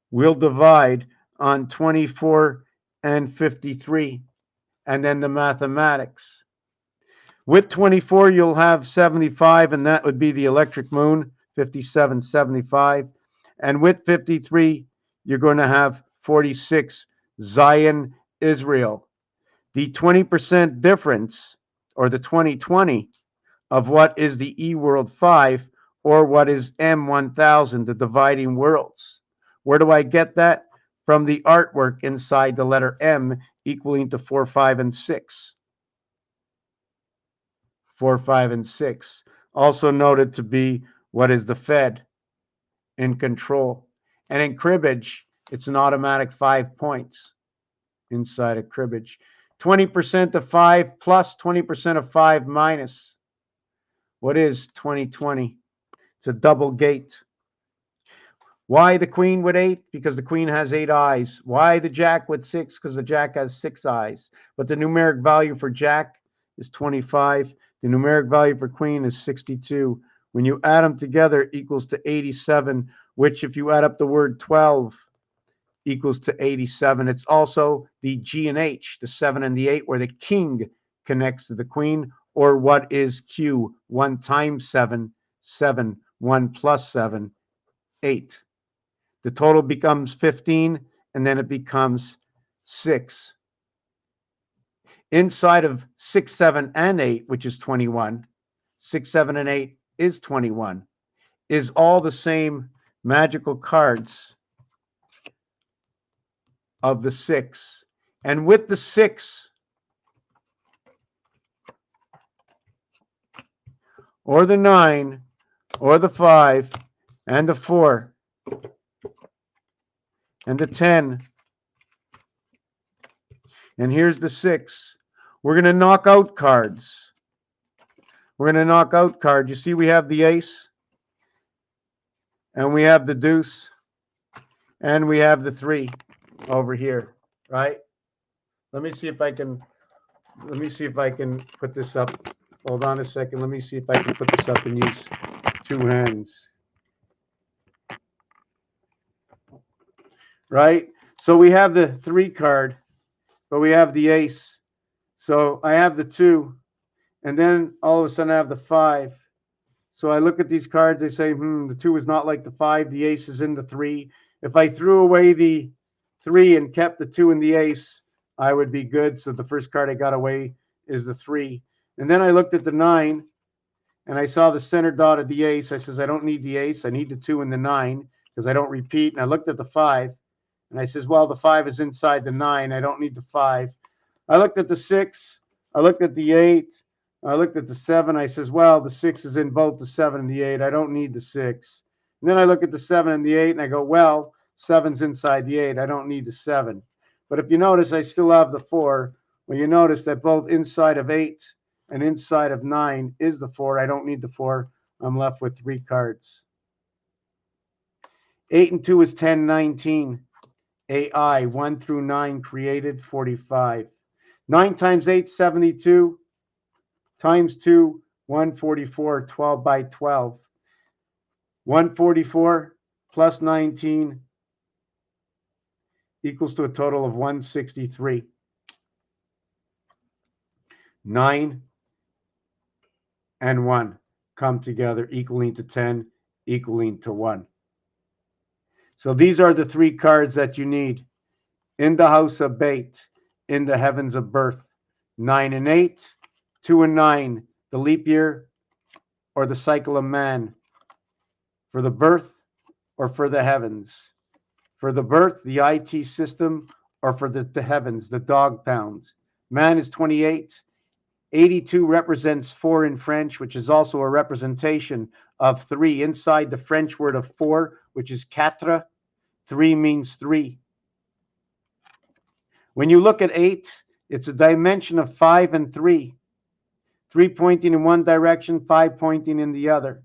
will divide on 24 and 53. And then the mathematics. With 24, you'll have 75, and that would be the electric moon, 57, 75. And with 53, you're going to have 46, Zion, Israel. The 20% difference, or the 2020, of what is the E World 5, or what is M1000, the dividing worlds. Where do I get that? From the artwork inside the letter M, equaling to 4, 5, and 6. 4, 5, and 6. Also noted to be what is the Fed in control. And in cribbage, it's an automatic 5 points inside of cribbage. 20% of 5 plus 20% of 5 minus. What is 2020? It's a double gate. Why the queen with 8? Because the queen has 8 eyes. Why the jack with 6? Because the jack has 6 eyes. But the numeric value for jack is 25. The numeric value for queen is 62. When you add them together, equals to 87, which if you add up the word 12, equals to 87. It's also the G and H, the 7 and the 8, where the king connects to the queen, or what is Q? 1 times 7, 7. 1 plus 7, 8. The total becomes 15, and then it becomes 6. Inside of 6, 7, and 8, which is 21, 6, 7, and 8 is 21, is all the same magical cards of the 6. And with the 6, or the 9, or the 5, and the 4, and the 10, and here's the 6, we're going to knock out cards. We're going to knock out cards. You see, we have the ace, and we have the deuce, and we have the 3 over here, right? Let me see if I can put this up. Hold on a second. Let me see if I can put this up and use 2 hands. Right? So we have the 3 card, but we have the ace. So I have the 2, And then all of a sudden I have the 5. So I look at these cards, I say, the 2 is not like the 5, the ace is in the 3. If I threw away the 3 and kept the 2 and the ace, I would be good. So the first card I got away is the 3. And then I looked at the 9, and I saw the center dot of the ace. I says, I don't need the ace. I need the 2 and the 9 because I don't repeat. And I looked at the 5, and I says, well, the 5 is inside the 9. I don't need the 5. I looked at the 6. I looked at the 8. I looked at the 7. I says, well, the 6 is in both the 7 and the 8. I don't need the 6. And then I look at the 7 and the 8, and I go, well, 7's inside the 8. I don't need the 7. But if you notice, I still have the 4. Well, you notice that both inside of 8 and inside of 9 is the 4. I don't need the 4. I'm left with 3 cards. 8 and 2 is 10, 19. AI, 1 through 9 created, 45. 9 times 8, 72. Times 2, 144, 12 by 12. 144 plus 19 equals to a total of 163. 9 and 1 come together, equaling to 10, equaling to 1. So these are the 3 cards that you need. In the house of bait, in the heavens of birth. 9 and 8, 2 and 9, the leap year or the cycle of man. For the birth or for the heavens. For the birth, the IT system, or for the heavens, the dog pounds. Man is 28. 82 represents 4 in French, which is also a representation of 3. Inside the French word of 4, which is quatre, 3 means 3. When you look at 8, it's a dimension of 5 and 3. 3 pointing in one direction, 5 pointing in the other.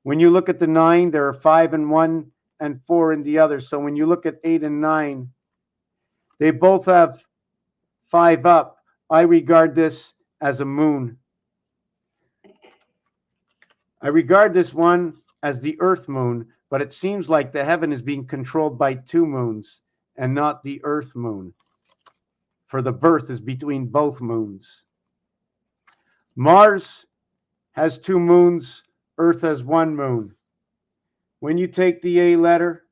When you look at the 9, there are 5 and 1 and 4 in the other. So when you look at 8 and 9, they both have 5 up. I regard this as a moon. I regard this one as the earth moon, but it seems like the heaven is being controlled by 2 moons and not the earth moon. For the birth is between both moons. Mars has 2 moons. Earth has 1 moon. When you take the A letter,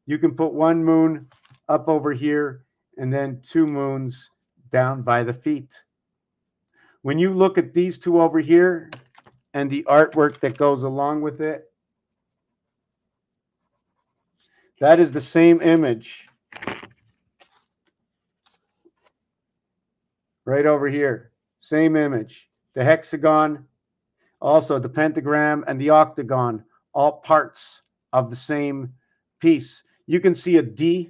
you can put 1 moon up over here and then 2 moons down by the feet. When you look at these 2 over here and the artwork that goes along with it, that is the same image right over here. Same image. The hexagon, also the pentagram and the octagon, all parts of the same piece. You can see a D.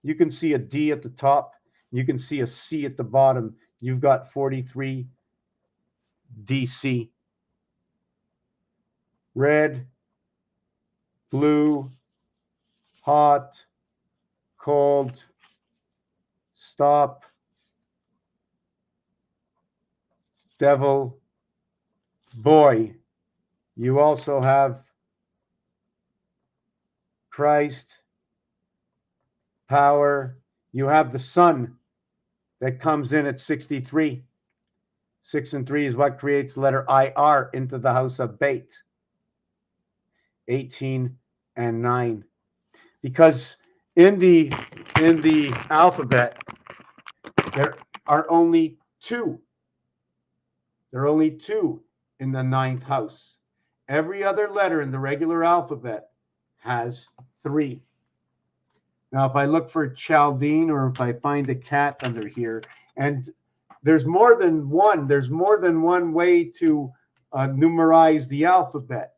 You can see a D at the top. You can see a C at the bottom. You've got 43 DC. Red, blue, hot, cold, stop, devil, boy. You also have Christ, power. You have the sun that comes in at 63. 6 and 3 is what creates the letter IR into the house of bait. 18 and 9. Because in the alphabet, there are only 2. There are only 2 in the 9th house. Every other letter in the regular alphabet has 3. Now, if I look for Chaldean or if I find a cat under here, and there's more than one way to numerize the alphabet.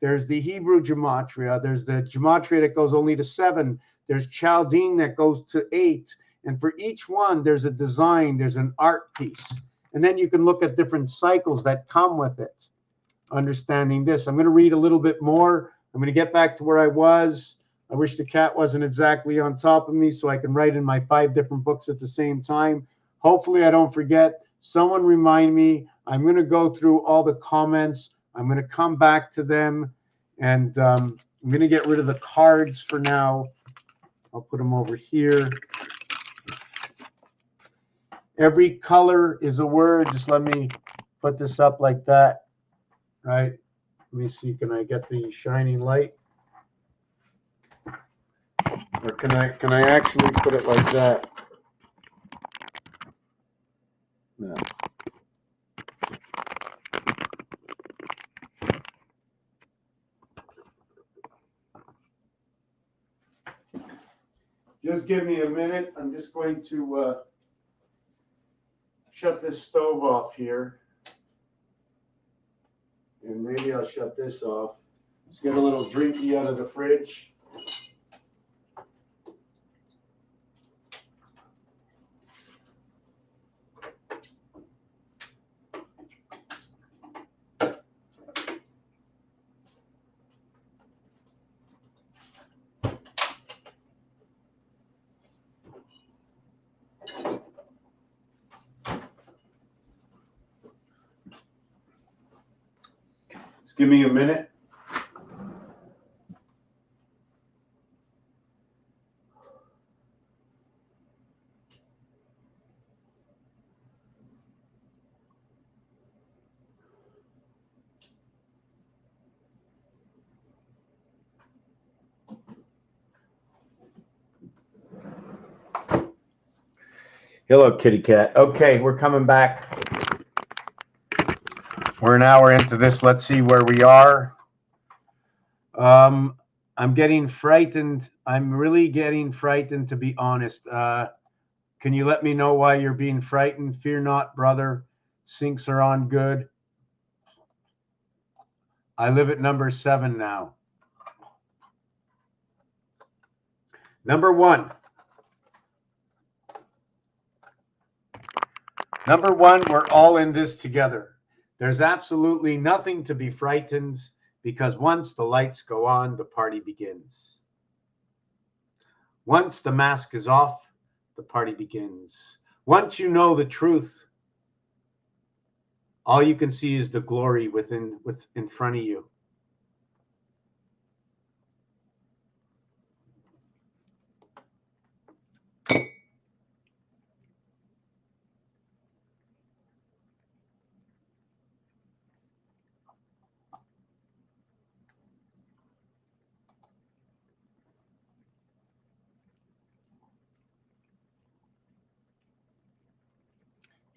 There's the Hebrew gematria. There's the gematria that goes only to 7. There's Chaldean that goes to 8. And for each one, there's a design, there's an art piece. And then you can look at different cycles that come with it. Understanding this. I'm going to read a little bit more. I'm going to get back to where I was. I wish the cat wasn't exactly on top of me so I can write in my 5 different books at the same time. Hopefully I don't forget. Someone remind me. I'm going to go through all the comments. I'm going to come back to them. And I'm going to get rid of the cards for now. I'll put them over here. Every color is a word. Just let me put this up like that, right? Let me see, can I get the shining light? Or can I actually put it like that? No. Just give me a minute. I'm just going to shut this stove off here. And maybe I'll shut this off. Let's get a little drinky out of the fridge. Just give me a minute. Hello, kitty cat. Okay, we're coming back. We're an hour into this. Let's see where we are. I'm getting frightened. I'm really getting frightened, to be honest. Can you let me know why you're being frightened? Fear not, brother. Sinks are on good. I live at number 7 now. Number 1. Number 1, we're all in this together. There's absolutely nothing to be frightened, because once the lights go on, the party begins. Once the mask is off, the party begins. Once you know the truth, all you can see is the glory in front of you.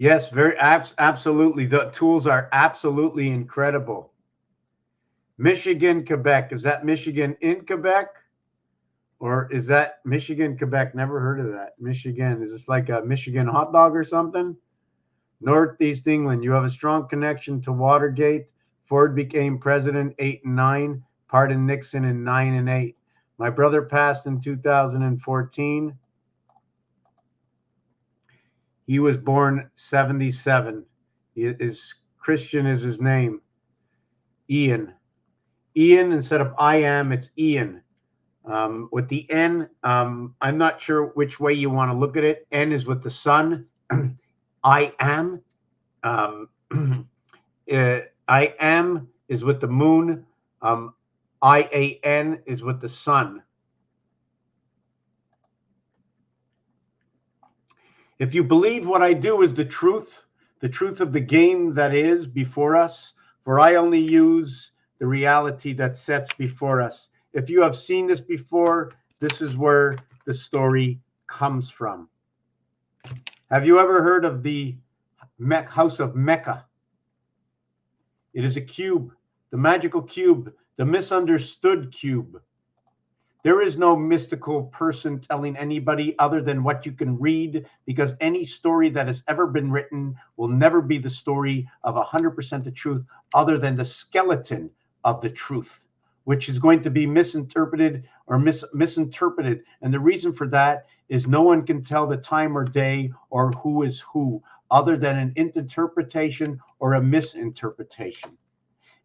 Yes, absolutely. The tools are absolutely incredible. Michigan, Quebec. Is that Michigan in Quebec? Or is that Michigan, Quebec? Never heard of that. Michigan. Is this like a Michigan hot dog or something? Northeast England. You have a strong connection to Watergate. Ford became president 8 and 9. Pardon Nixon in 9 and 8. My brother passed in 2014. He was born 77. Christian is his name. Ian. Ian, instead of I am, it's Ian. With the N, I'm not sure which way you want to look at it. N is with the sun. I am. I am is with the moon. IAN is with the sun. If you believe what I do is the truth of the game that is before us, for I only use the reality that sets before us. If you have seen this before, this is where the story comes from. Have you ever heard of the House of Mecca? It is a cube, the magical cube, the misunderstood cube. There is no mystical person telling anybody other than what you can read, because any story that has ever been written will never be the story of 100% the truth, other than the skeleton of the truth, which is going to be misinterpreted or misinterpreted. And the reason for that is no one can tell the time or day or who is who, other than an interpretation or a misinterpretation.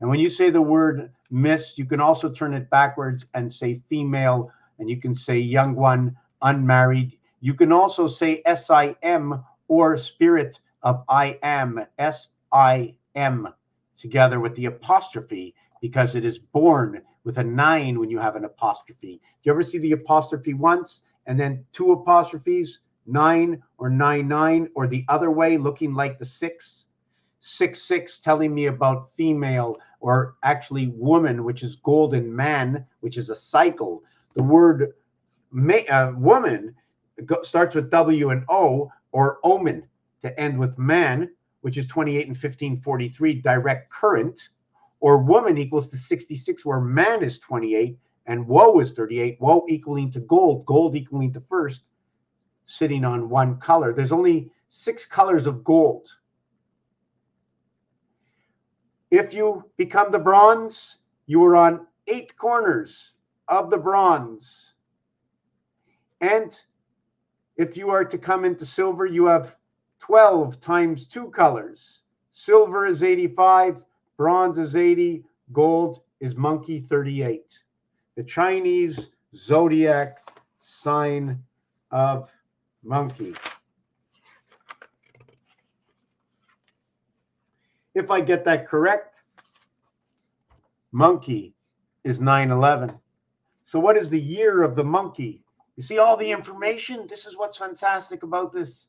And when you say the word miss, you can also turn it backwards and say female, and you can say young one, unmarried. You can also say SIM, or spirit of I am, SIM, together with the apostrophe, because it is born with a 9 when you have an apostrophe. Do you ever see the apostrophe once and then 2 apostrophes? 9 or 9, or the other way, looking like the 6. 6 telling me about female, or actually woman, which is golden, man, which is a cycle. The word woman starts with W and O, or omen, to end with man, which is 28 and 1543, direct current, or woman equals to 66, where man is 28 and woe is 38, woe equaling to gold, gold equaling to first, sitting on one color. There's only 6 colors of gold. If you become the bronze, you are on 8 corners of the bronze. And if you are to come into silver, you have 12 times 2 colors. Silver is 85, bronze is 80, gold is monkey 38. The Chinese zodiac sign of monkey. If I get that correct, monkey is 9/11. So what is the year of the monkey? You see all the information? This is what's fantastic about this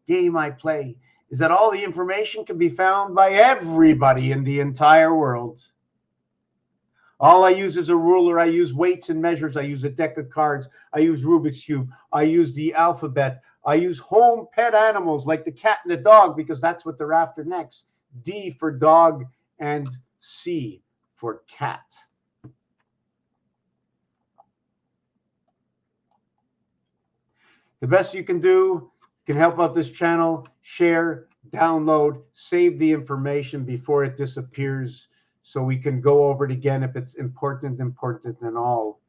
game I play, is that all the information can be found by everybody in the entire world. All I use is a ruler. I use weights and measures. I use a deck of cards. I use Rubik's Cube. I use the alphabet. I use home pet animals like the cat and the dog, because that's what they're after next. D for dog and C for cat. The best you can do, can help out this channel, share, download, save the information before it disappears, so we can go over it again if it's important and all.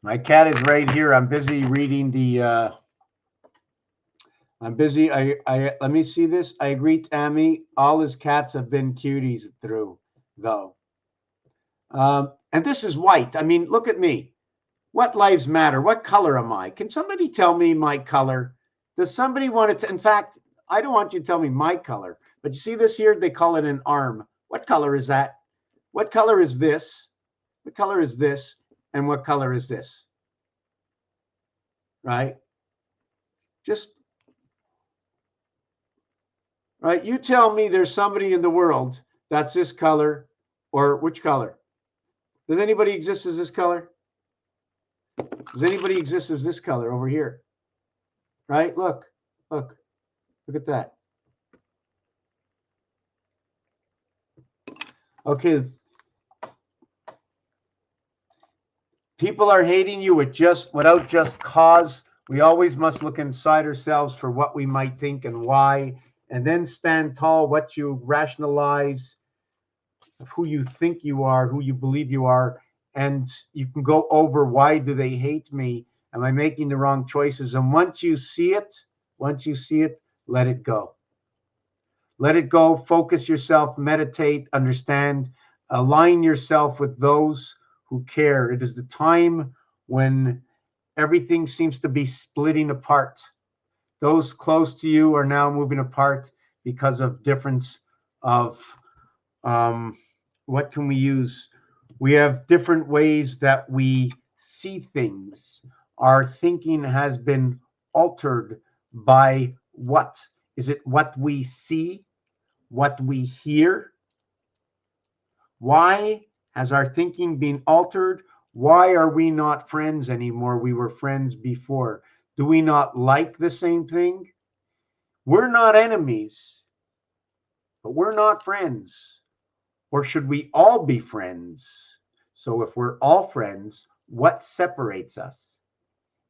My cat is right here. I'm busy reading the I'm busy. Let me see this. I agree, Tammy. All his cats have been cuties through, though. And this is white. I mean, look at me. What lives matter? What color am I? Can somebody tell me my color? Does somebody want to? In fact, I don't want you to tell me my color. But you see this here? They call it an arm. What color is that? What color is this? What color is this? And what color is this? Right? Just, right? You tell me there's somebody in the world that's this color, or which color? Does anybody exist as this color? Does anybody exist as this color over here? Right? Look at that. Okay. People are hating you without just cause. We always must look inside ourselves for what we might think and why, and then stand tall. What you rationalize of who you think you are, who you believe you are, and you can go over, why do they hate me? Am I making the wrong choices? And once you see it, let it go. Let it go. Focus yourself, meditate, understand, align yourself with those who care. It is the time when everything seems to be splitting apart. Those close to you are now moving apart because of difference of what can we use? We have different ways that we see things. Our thinking has been altered by what? Is it what we see? What we hear? Why has our thinking been altered? Why are we not friends anymore? We were friends before. Do we not like the same thing? We're not enemies, but we're not friends. Or should we all be friends? So if we're all friends, what separates us?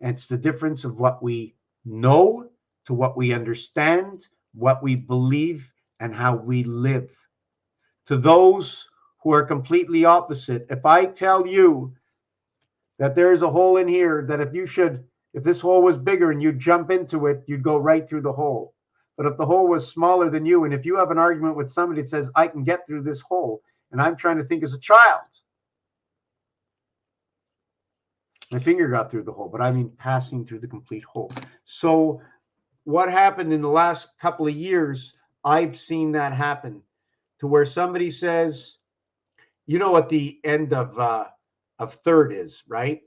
And it's the difference of what we know to what we understand, what we believe, and how we live. To those who are completely opposite, if I tell you that there's a hole in here, that if this hole was bigger and you jump into it, you'd go right through the hole. But if the hole was smaller than you, and if you have an argument with somebody that says, I can get through this hole, and I'm trying to think as a child, My finger got through the hole, but I mean passing through the complete hole. So what happened in the last couple of years, I've seen that happen to where somebody says, you know what the end of third is, right?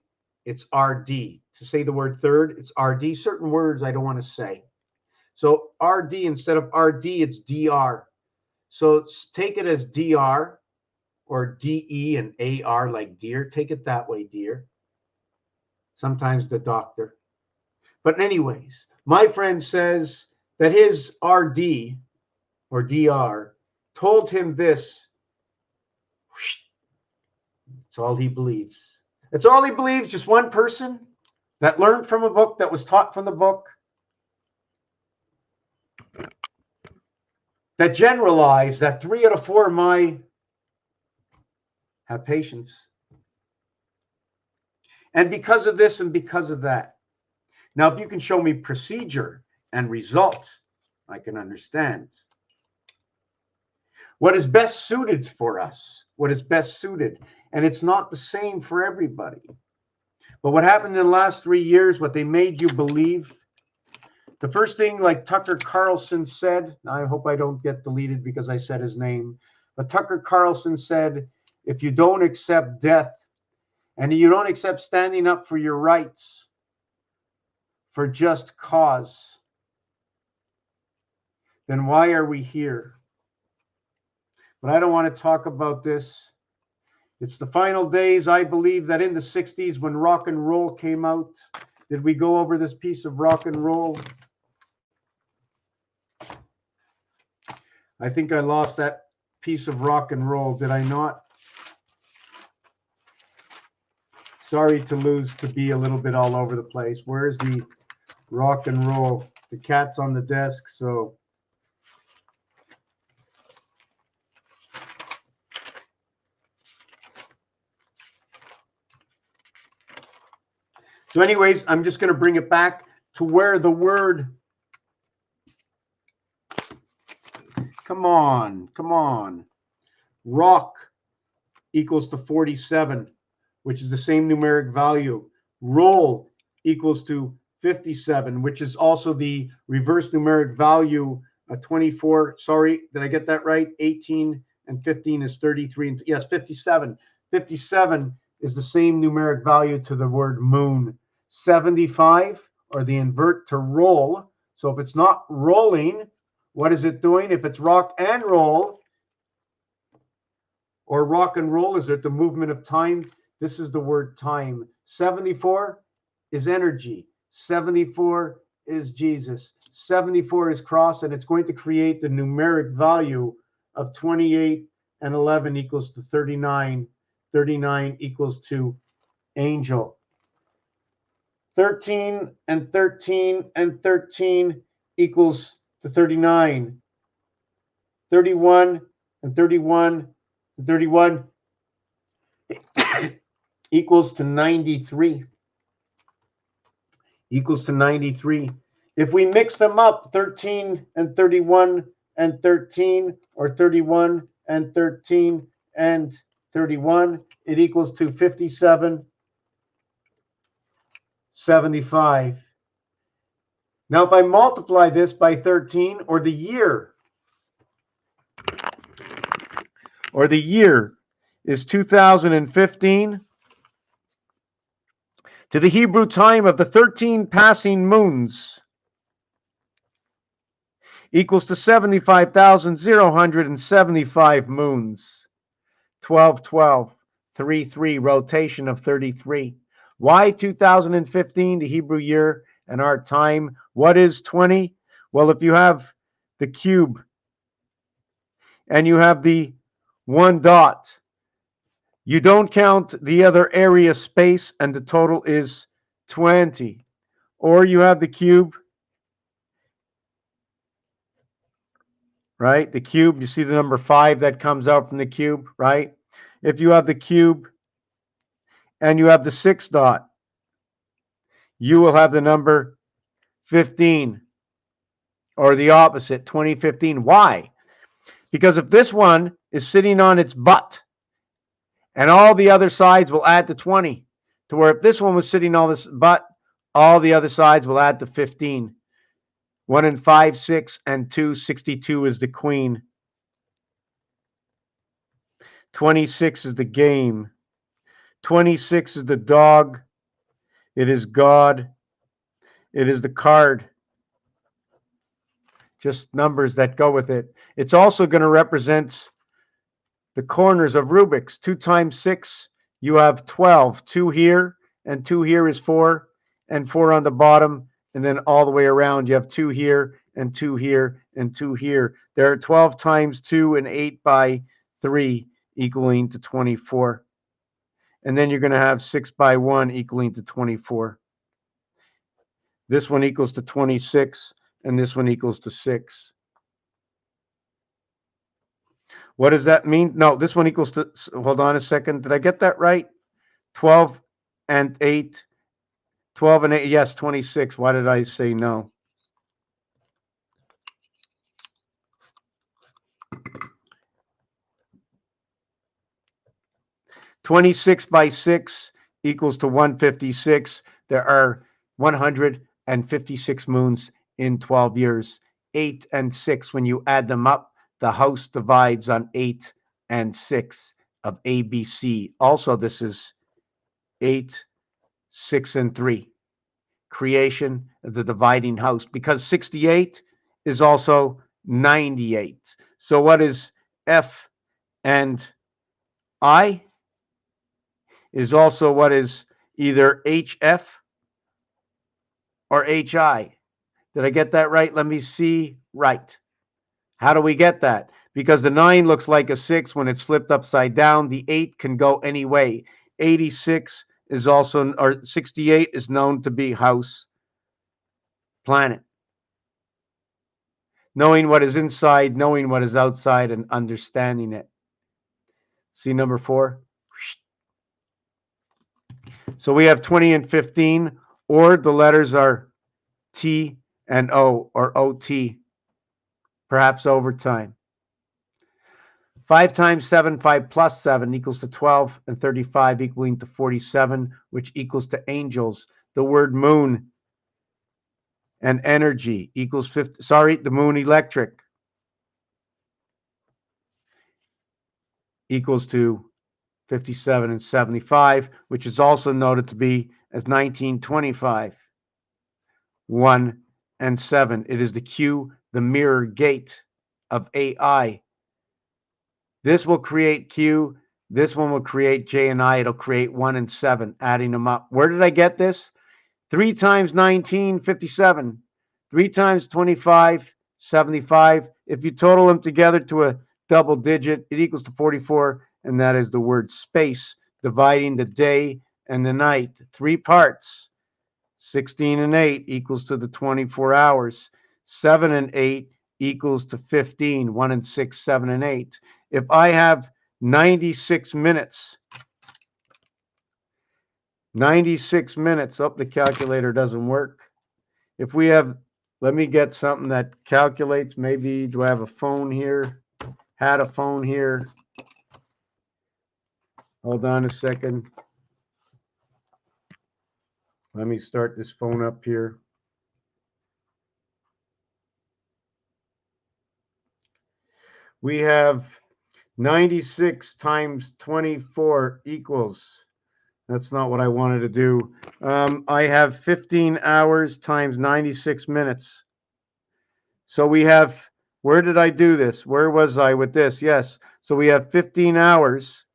It's RD. To say the word third, it's RD. Certain words I don't want to say. So RD, instead of RD, it's DR. So take it as DR or DE and AR, like deer. Take it that way, dear. Sometimes the doctor. But anyways, my friend says that his RD or DR told him this. It's all he believes. It's all he believes. Just one person that learned from a book, that was taught from the book, that generalized that 3 out of 4 of my have patience. And because of this and because of that. Now, if you can show me procedure and result, I can understand. What is best suited for us, what is best suited. And it's not the same for everybody. But what happened in the last 3 years, what they made you believe, the first thing, like Tucker Carlson said, I hope I don't get deleted because I said his name, but Tucker Carlson said, if you don't accept death and you don't accept standing up for your rights for just cause, then why are we here? But I don't want to talk about this. It's the final days. I believe that in the 60s when rock and roll came out, did we go over this piece of rock and roll? I think I lost that piece of rock and roll. Did I not? Sorry to be a little bit all over the place. Where's the rock and roll? The cat's on the desk, so. So anyways, I'm just going to bring it back to where the word, come on, rock equals to 47, which is the same numeric value. Roll equals to 57, which is also the reverse numeric value, 24. Sorry, did I get that right? 18 and 15 is 33. And yes, 57. 57 is the same numeric value to the word moon. 75, or the invert to roll. So if it's not rolling, what is it doing? If it's rock and roll, or rock and roll, is it the movement of time? This is the word time. 74 is energy. 74 is Jesus. 74 is cross, and it's going to create the numeric value of 28 and 11 equals to 39. 39 equals to angel. 13 and 13 and 13 equals to 39. 31 and 31 and 31 equals to 93. Equals to 93. If we mix them up, 13 and 31 and 13, or 31 and 13 and 31, it equals to 57, 75. Now, if I multiply this by 13, or the year is 2015, to the Hebrew time of the 13 passing moons equals to 75,075 moons. 12, 12, 3, 3, rotation of 33. Why 2015, the Hebrew year, and our time? What is 20? Well, if you have the cube and you have the one dot, you don't count the other area space, and the total is 20. Or you have the cube, right? The cube, you see the number 5 that comes out from the cube, right? If you have the cube and you have the 6 dot, you will have the number 15, or the opposite, 2015. Why? Because if this one is sitting on its butt, and all the other sides will add to 20, to where if this one was sitting all this, but all the other sides will add to 15. 1 and 5, 6 and 2, 62 is the queen. 26 is the game. 26 is the dog. It is God. It is the card. Just numbers that go with it. It's also going to represent the corners of Rubik's. 2 times 6, you have 12. 2 here, and 2 here is 4, and 4 on the bottom, and then all the way around, you have 2 here, and 2 here, and 2 here. There are 12 times 2 and 8 by 3 equaling to 24. And then you're going to have 6 by 1 equaling to 24. This one equals to 26, and this one equals to 6. What does that mean? No, this one equals to, hold on a second. Did I get that right? 12 and 8. 12 and 8, yes, 26. Why did I say no? (26 by 6 equals to 156. There are 156 moons in 12 years. 8 and 6, when you add them up, the house divides on 8 and 6 of ABC. Also, this is 8, 6, and 3. Creation of the dividing house, because 68 is also 98. So what is F and I? Is also what is either HF or HI. Did I get that right? Let me see. Right. How do we get that? Because the 9 looks like a 6 when it's flipped upside down. The 8 can go any way. 86 is also, or 68 is known to be house, planet. Knowing what is inside, knowing what is outside, and understanding it. See number 4? So we have 20 and 15, or the letters are T and O, or OT, perhaps overtime. 5 times 7, 5 plus 7 equals to 12, and 35 equaling to 47, which equals to angels. The word moon and energy equals 50, the moon electric equals to 57 and 75, which is also noted to be as 1925. 1 and 7. It is the Q, the mirror gate of AI. This will create Q. This one will create J and I. It'll create 1 and 7, adding them up. Where did I get this? 3 times 19, 57. 3 times 25, 75. If you total them together to a double digit, it equals to 44. And that is the word space, dividing the day and the night. 3 parts. 16 and 8 equals to the 24 hours. 7 and 8 equals to 15. 1 and 6, 7 and 8. If I have 96 minutes, 96 minutes, oh, the calculator doesn't work. If we have, let me get something that calculates. Maybe, do I have a phone here? Had a phone here. Hold on a second. Let me start this phone up here. We have 96 times 24 equals, that's not what I wanted to do. I have 15 hours times 96 minutes. So we have, where did I do this? Where was I with this? Yes. So we have 15 hours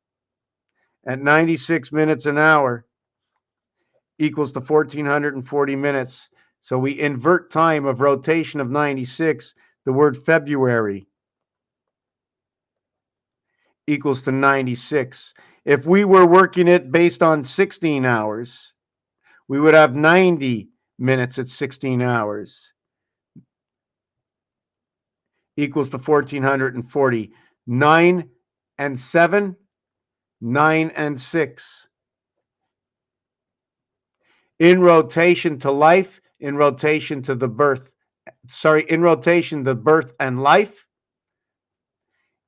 at 96 minutes an hour equals to 1,440 minutes. So we invert time of rotation of 96. The word February equals to 96. If we were working it based on 16 hours, we would have 90 minutes at 16 hours equals to 1,440. 9 and 7, 9 and 6. In rotation to life, in rotation to the birth, in rotation to birth and life,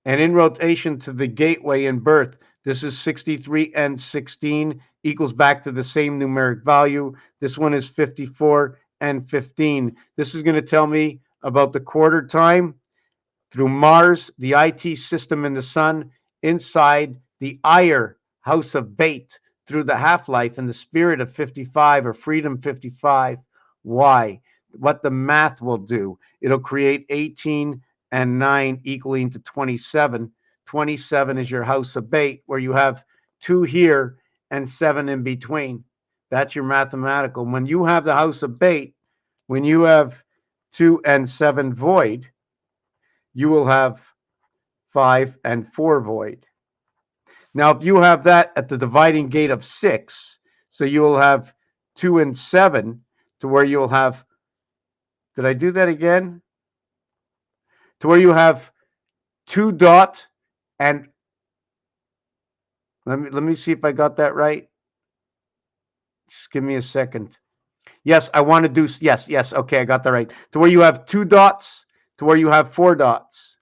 and in rotation to the gateway and birth. This is 63 and 16 equals back to the same numeric value. This one is 54 and 15. This is going to tell me about the quarter time through Mars, the IT system in the sun, inside the Ire house of Bait, through the half-life and the spirit of 55 or freedom 55. Why? What the math will do. It'll create 18 and 9 equaling to 27. 27 is your house of Bait, where you have 2 here and 7 in between. That's your mathematical. When you have the house of Bait, when you have 2 and 7 void, you will have 5 and 4 void. Now, if you have that at the dividing gate of 6, so you will have 2 and 7 to where you'll have, did I do that again? To where you have 2 dot and, let me see if I got that right. Just give me a second. Yes, I want to do, yes, okay, I got that right. To where you have 2 dots, to where you have 4 dots.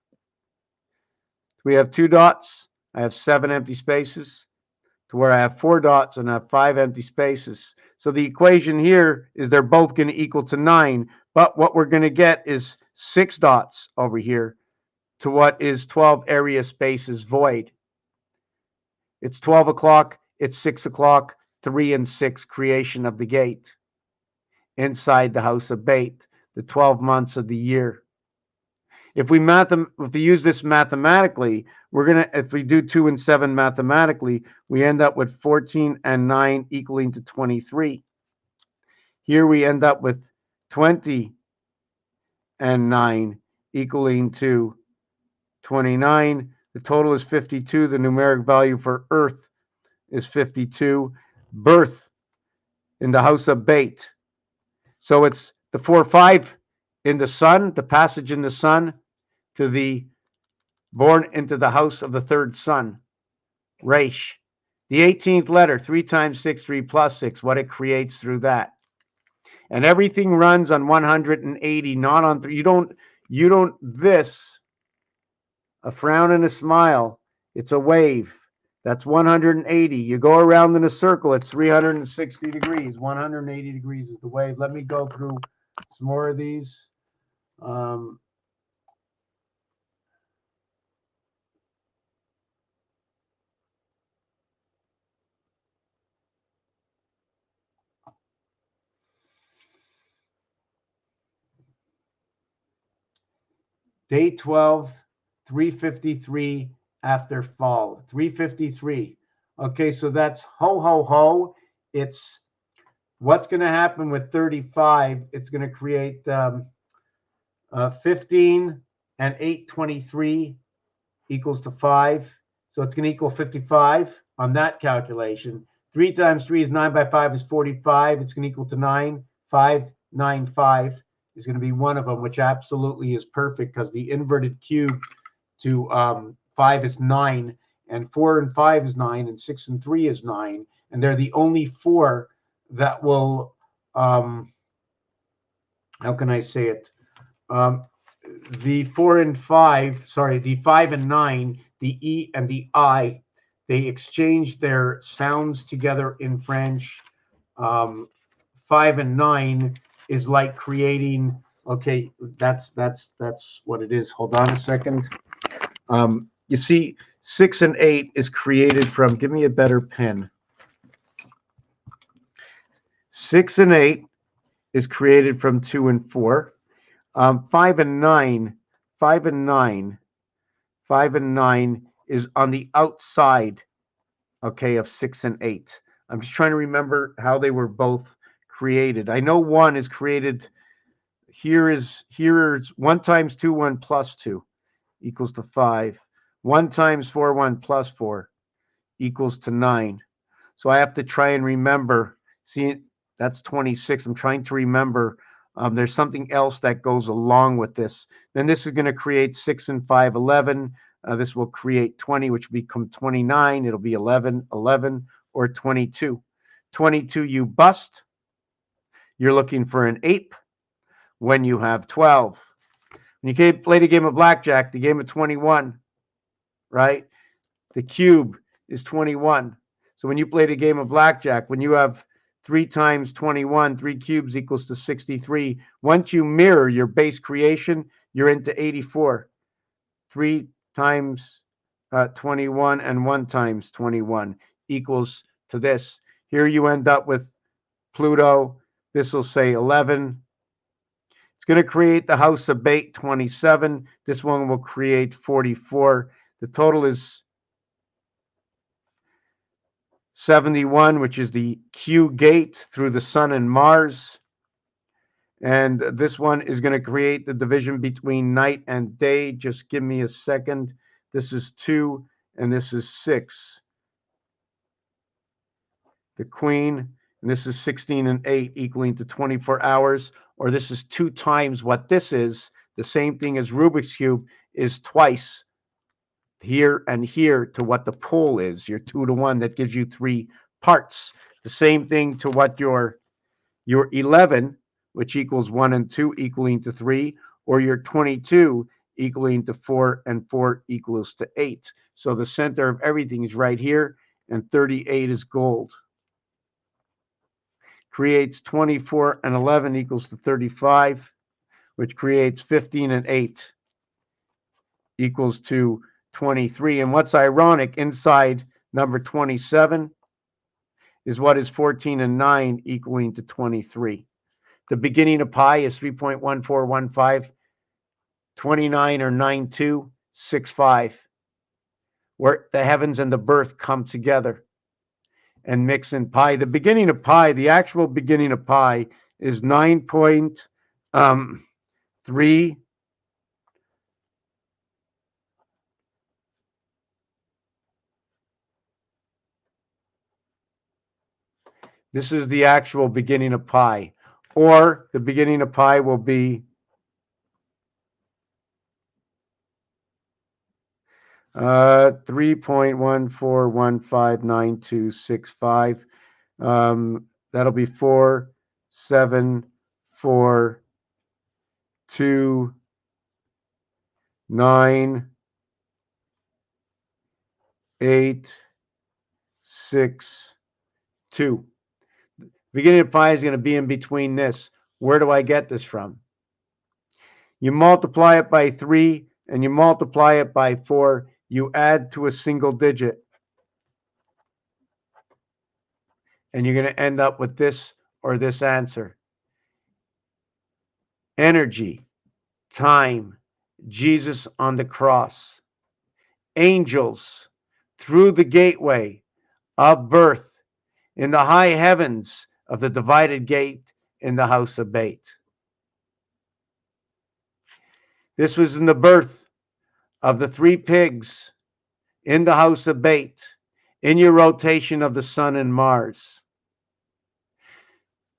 We have 2 dots, I have 7 empty spaces, to where I have 4 dots and I have 5 empty spaces. So the equation here is they're both going to equal to 9, but what we're going to get is 6 dots over here to what is 12 area spaces void. It's 12 o'clock, it's 6 o'clock, 3 and 6 creation of the gate inside the house of Bait, the 12 months of the year. If we use this mathematically, if we do 2 and 7 mathematically, we end up with 14 and 9 equaling to 23. Here we end up with 20 and 9 equaling to 29. The total is 52. The numeric value for Earth is 52. Birth in the house of Bait. So it's the 4-5 in the sun, the passage in the sun, to the born into the house of the third son, Resh. The 18th letter, 3 times 6, 3 plus 6, what it creates through that. And everything runs on 180, not on 3. You don't, this, a frown and a smile, it's a wave. That's 180. You go around in a circle, it's 360 degrees. 180 degrees is the wave. Let me go through some more of these. Day 12, 353 after fall. 353. Okay, so that's ho, ho, ho. It's what's going to happen with 35. It's going to create 15 and 8, 23 equals to 5. So it's going to equal 55 on that calculation. 3 times 3 is 9 by 5 is 45. It's going to equal to 9. 5, 9, 5 is going to be one of them, which absolutely is perfect because the inverted cube to 5 is 9, and 4 and 5 is 9, and 6 and 3 is 9. And they're the only 4 that will, how can I say it? The 4 and 5, sorry, the 5 and 9, the E and the I, they exchange their sounds together in French. 5 and 9 is like creating, okay, that's what it is. Hold on a second. You see, 6 and 8 is created from, give me a better pen. 6 and 8 is created from 2 and 4. 5 and 9 is on the outside, okay, of 6 and 8. I'm just trying to remember how they were both created. I know 1 is created, here is 1 times 2, 1 plus 2 equals to 5. 1 times 4, 1 plus 4 equals to 9. So I have to try and remember, see, that's 26. I'm trying to remember. There's something else that goes along with this. Then this is going to create 6 and 5, 11. This will create 20, which will become 29. It'll be 11, 11, or 22. 22 you bust. You're looking for an ape when you have 12. When you played a game of blackjack, the game of 21, right? The cube is 21. So when you play the game of blackjack, when you have 3 times 21, 3 cubes equals to 63. Once you mirror your base creation, you're into 84. 3 times 21 and 1 times 21 equals to this. Here you end up with Pluto. This will say 11. It's going to create the house of bait, 27. This one will create 44. The total is 71, which is the Q gate through the sun and Mars. And this one is going to create the division between night and day. Just give me a second. This is 2 and this is 6. The Queen, and this is 16 and 8 equaling to 24 hours. Or this is 2 times what this is. The same thing as Rubik's Cube is twice here and here to what the pole is. Your 2 to 1, that gives you 3 parts. The same thing to what your 11, which equals 1 and 2 equaling to 3, or your 22 equaling to 4 and 4 equals to 8. So the center of everything is right here, and 38 is gold. Creates 24 and 11 equals to 35, which creates 15 and 8 equals to 23. And what's ironic, inside number 27 is what is 14 and 9 equaling to 23. The beginning of pi is 3.1415, 29 or 9265, where the heavens and the birth come together and mix in pi. The beginning of pi, the actual beginning of pi is 9.3. This is the actual beginning of pi. Or the beginning of pi will be 3.14159265. That'll be 4, 7, 4, 2, 9, 8, 6, 2. Beginning of pi is going to be in between this. Where do I get this from? You multiply it by 3 and you multiply it by 4. You add to a single digit. And you're going to end up with this or this answer. Energy, time, Jesus on the cross, angels through the gateway of birth in the high heavens of the divided gate in the house of bait. This was in the birth of the 3 pigs in the house of bait, in your rotation of the sun and Mars.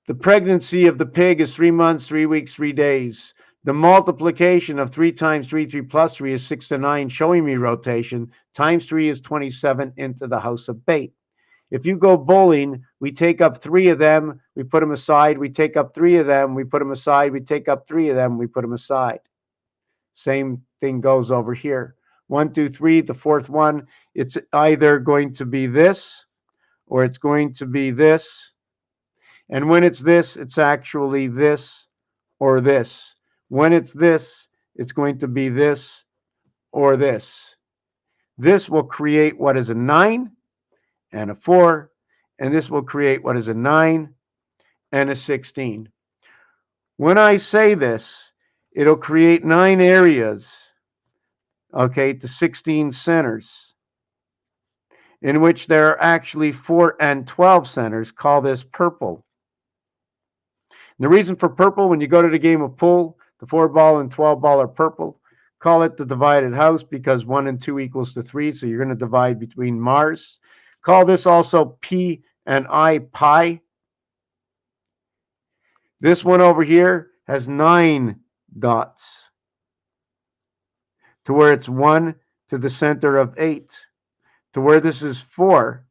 The pregnancy of the pig is 3 months, 3 weeks, 3 days. The multiplication of 3 times 3, 3 plus 3 is 6 to 9, showing me rotation. Times 3 is 27 into the house of bait. If you go bowling, we take up 3 of them, we put them aside. We take up 3 of them, we put them aside. We take up 3 of them, we put them aside. Same thing goes over here. 1, 2, 3, the fourth one, it's either going to be this or it's going to be this. And when it's this, it's actually this or this. When it's this, it's going to be this or this. This will create what is a 9 and a 4, and this will create what is a 9 and a 16. When I say this, it'll create 9 areas, okay, to 16 centers, in which there are actually 4 and 12 centers. Call this purple. And the reason for purple, when you go to the game of pool, the 4-ball and 12-ball are purple. Call it the divided house because 1 and 2 equals to 3, so you're going to divide between Mars. Call this also P and I pi. This one over here has 9 dots to where it's 1 to the center of 8. To where this is 4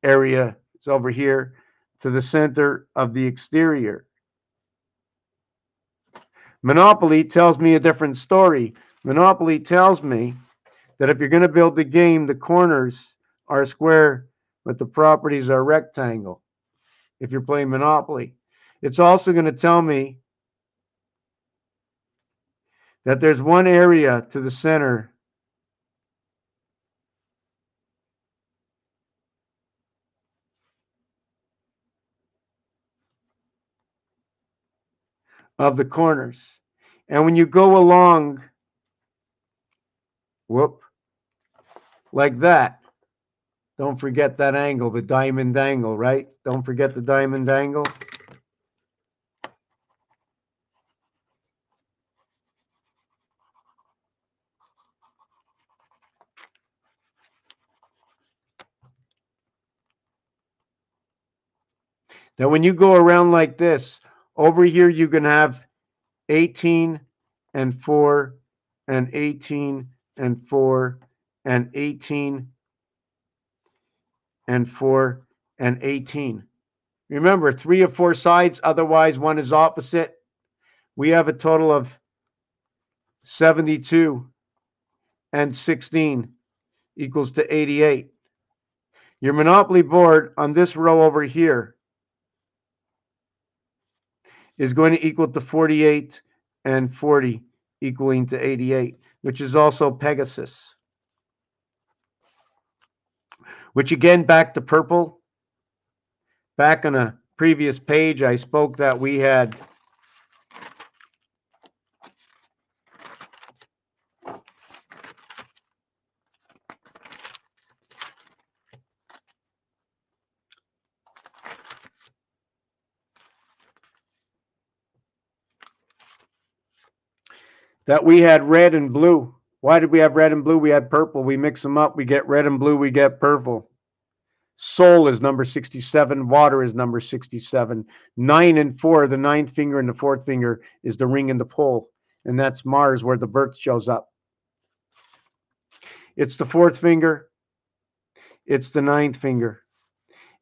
area is over here to the center of the exterior. Monopoly tells me a different story. Monopoly tells me that if you're going to build the game, the corners are square but the properties are rectangle if you're playing Monopoly. It's also going to tell me that there's one area to the center of the corners. And when you go along, whoop, like that, don't forget that angle, the diamond angle, right? Don't forget the diamond angle. Now, when you go around like this, over here you can have 18 and 4 and 18 and 4 and 18 and 4 and 18. Remember, 3 of 4 sides, otherwise one is opposite. We have a total of 72 and 16 equals to 88. Your Monopoly board on this row over here is going to equal to 48 and 40, equaling to 88, which is also Pegasus. Which again, back to purple. Back on a previous page, I spoke that we had red and blue. Why did we have red and blue? We had purple. We mix them up. We get red and blue. We get purple. Soul is number 67. Water is number 67. 9 and 4, the ninth finger and the fourth finger, is the ring and the pole. And that's Mars, where the birth shows up. It's the fourth finger. It's the ninth finger.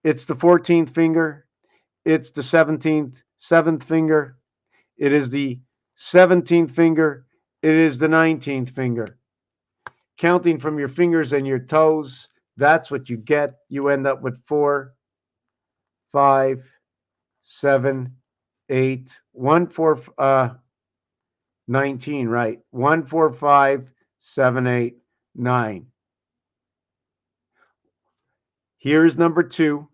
It's the 14th finger. It's the 7th finger. It is the 17th finger. It is the 19th finger. Counting from your fingers and your toes, that's what you get. You end up with 4, 5, 7, 8, 1, 4, 19, right? 1, 4, 5, 7, 8, 9. Here's number 2.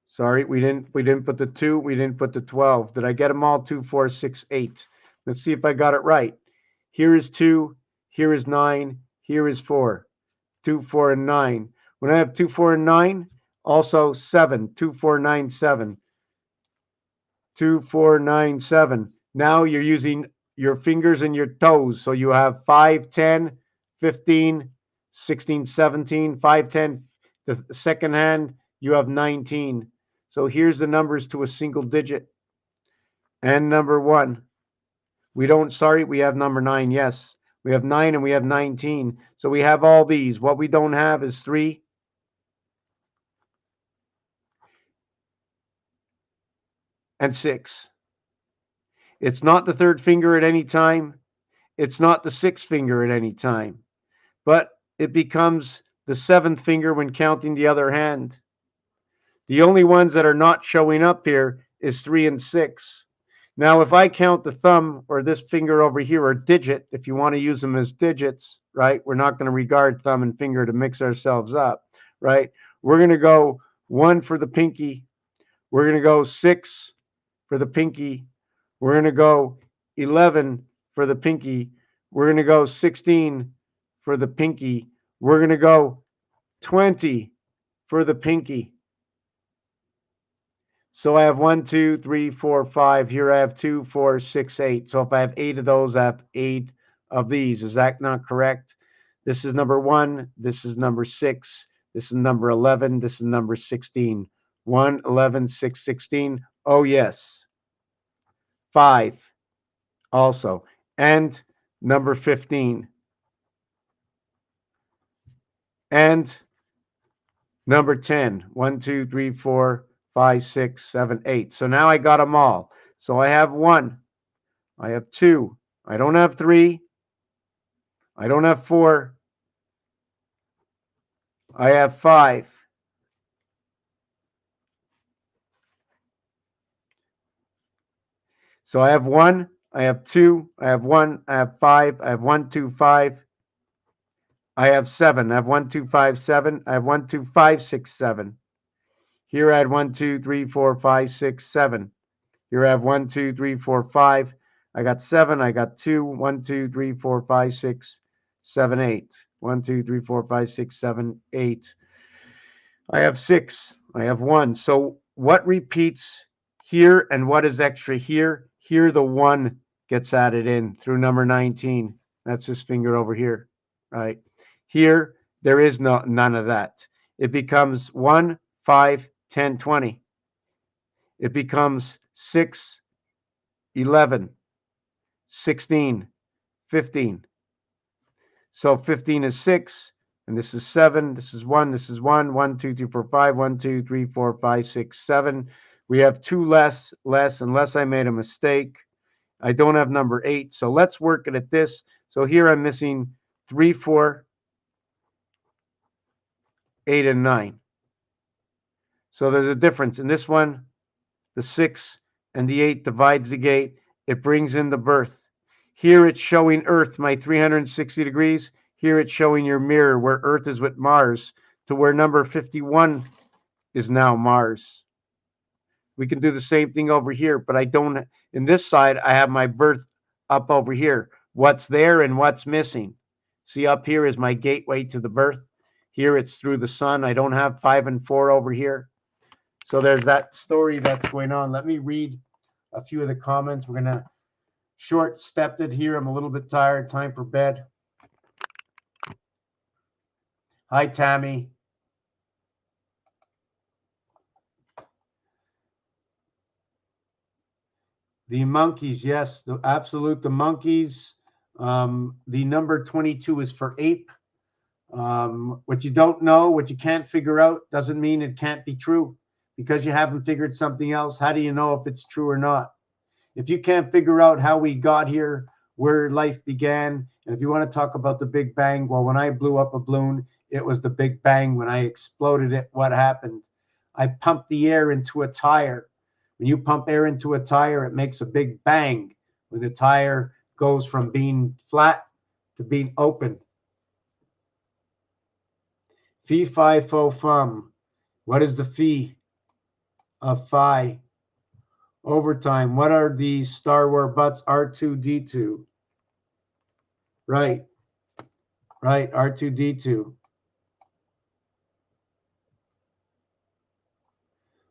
Sorry, we didn't put the 2, we didn't put the 12. Did I get them all? 2, 4, 6, 8. Let's see if I got it right. Here is 2, here is 9, here is 4. 2, 4, and 9. When I have 2, 4, and 9, also 7. 2, 4, 9, 7. 2, 4, 9, 7. Now you're using your fingers and your toes. So you have 5, 10, 15, 16, 17, 5, 10. The second hand, you have 19. So here's the numbers to a single digit. And number 1. We have number 9, yes. We have 9 and we have 19. So we have all these. What we don't have is 3. And 6. It's not the third finger at any time. It's not the sixth finger at any time. But it becomes the 7th finger when counting the other hand. The only ones that are not showing up here is 3 and 6. Now, if I count the thumb or this finger over here, or digit, if you want to use them as digits, right? We're not going to regard thumb and finger to mix ourselves up, right? We're going to go 1 for the pinky. We're going to go 6 for the pinky. We're going to go 11 for the pinky. We're going to go 16 for the pinky. We're going to go 20 for the pinky. So I have 1, 2, 3, 4, 5. Here I have 2, 4, 6, 8. So if I have 8 of those, I have 8 of these. Is that not correct? This is number 1. This is number 6. This is number 11. This is number 16. 1, 11, 6, 16. Oh, yes. 5 also. And number 15. And number 10. 1, 2, 3, 4, 5, 6, 7, 8. So now I got them all. So I have 1. I have 2. I don't have 3. I don't have 4. I have 5. So I have 1, I have 2, I have 1, I have 5, I have 1, 2, 5. I have 7. I have 1, 2, 5, 7. I have 1, 2, 5, 6, 7. Here I had 1, 2, 3, 4, 5, 6, 7. Here I have 1, 2, 3, 4, 5. I got 7. I got 2. 1, 2, 3, 4, 5, 6, 7, 8. 1, 2, 3, 4, 5, 6, 7, 8. I have 6. I have 1. So what repeats here and what is extra here? Here the 1 gets added in through number 19. That's this finger over here, right? Here, there is none of that. It becomes 1, 5, 10, 20. It becomes 6, 11, 16, 15. So 15 is 6, and this is 7, this is 1, this is 1, 1, 2, 3, 4, 5, 1, 2, 3, 4, 5, 6, 7. We have 2 less, unless I made a mistake. I don't have number 8, so let's work it at this. So here I'm missing 3, 4, 8, and 9. So there's a difference. In this one, the 6 and the 8 divides the gate. It brings in the birth. Here it's showing Earth, my 360 degrees. Here it's showing your mirror where Earth is with Mars to where number 51 is now Mars. We can do the same thing over here, but I don't, in this side, I have my birth up over here. What's there and what's missing? See, up here is my gateway to the birth. Here it's through the sun. I don't have 5 and 4 over here. So there's that story that's going on. Let me read a few of the comments. We're going to short stepped it here. I'm a little bit tired. Time for bed. Hi, Tammy. The monkeys, yes, the absolute, the monkeys. The number 22 is for ape. What you don't know, what you can't figure out, doesn't mean it can't be true. Because you haven't figured something else, how do you know if it's true or not? If you can't figure out how we got here, where life began, and if you want to talk about the Big Bang, well, when I blew up a balloon, it was the Big Bang. When I exploded it, what happened? I pumped the air into a tire. When you pump air into a tire, it makes a big bang when the tire goes from being flat to being open. Fee, fi, fo, fum. What is the fee of phi? Overtime. What are these Star Wars butts? R2D2. Right. Right. R2D2.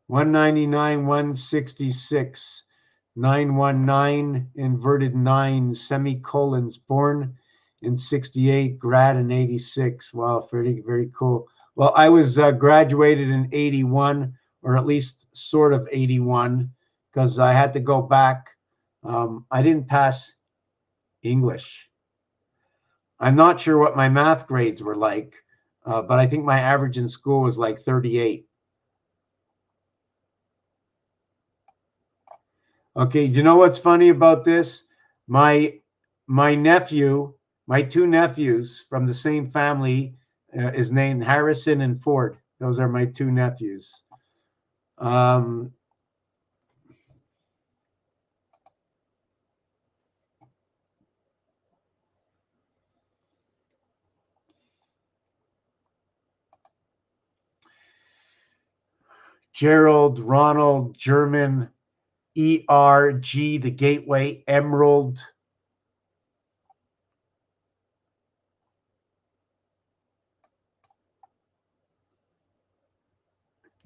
199, 166. 919, inverted 9, semicolons. Born in 68, grad in 86. Wow, very, very cool. Well, I was graduated in 81, or at least sort of 81, because I had to go back. I didn't pass English. I'm not sure what my math grades were like, but I think my average in school was like 38. Okay, do you know what's funny about this? My nephew, my 2 nephews from the same family, is named Harrison and Ford. Those are my 2 nephews. Gerald, Ronald, German, ERG, the gateway, Emerald.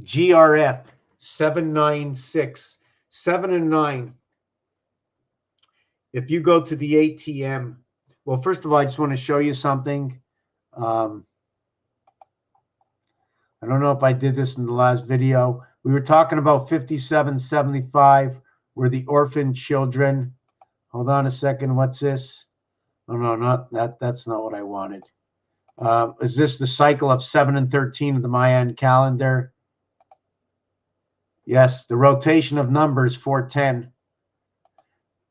GRF, 796, 7 and 9. If you go to the ATM, well, first of all, I just want to show you something. I don't know if I did this in the last video. We were talking about 5775, where the orphan children. Hold on a second. What's this? Oh, no, not that. That's not what I wanted. Is this the cycle of 7 and 13 of the Mayan calendar? Yes, the rotation of numbers 410.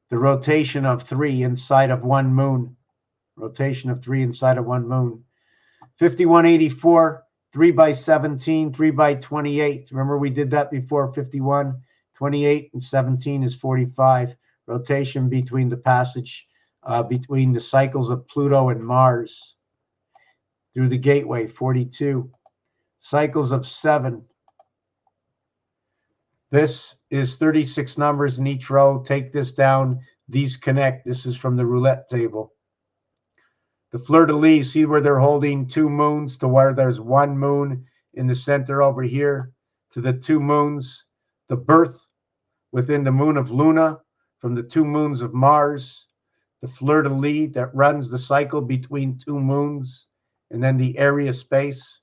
The rotation of 3 inside of 1 moon. Rotation of 3 inside of 1 moon. 5184 3 by 17, 3 by 28. Remember we did that before, 51, 28, and 17 is 45. Rotation between the passage, between the cycles of Pluto and Mars through the gateway, 42. Cycles of 7. This is 36 numbers in each row. Take this down. These connect. This is from the roulette table. The fleur-de-lis, see where they're holding 2 moons to where there's 1 moon in the center over here to the 2 moons. The birth within the moon of Luna from the 2 moons of Mars. The fleur-de-lis that runs the cycle between 2 moons. And then the area space.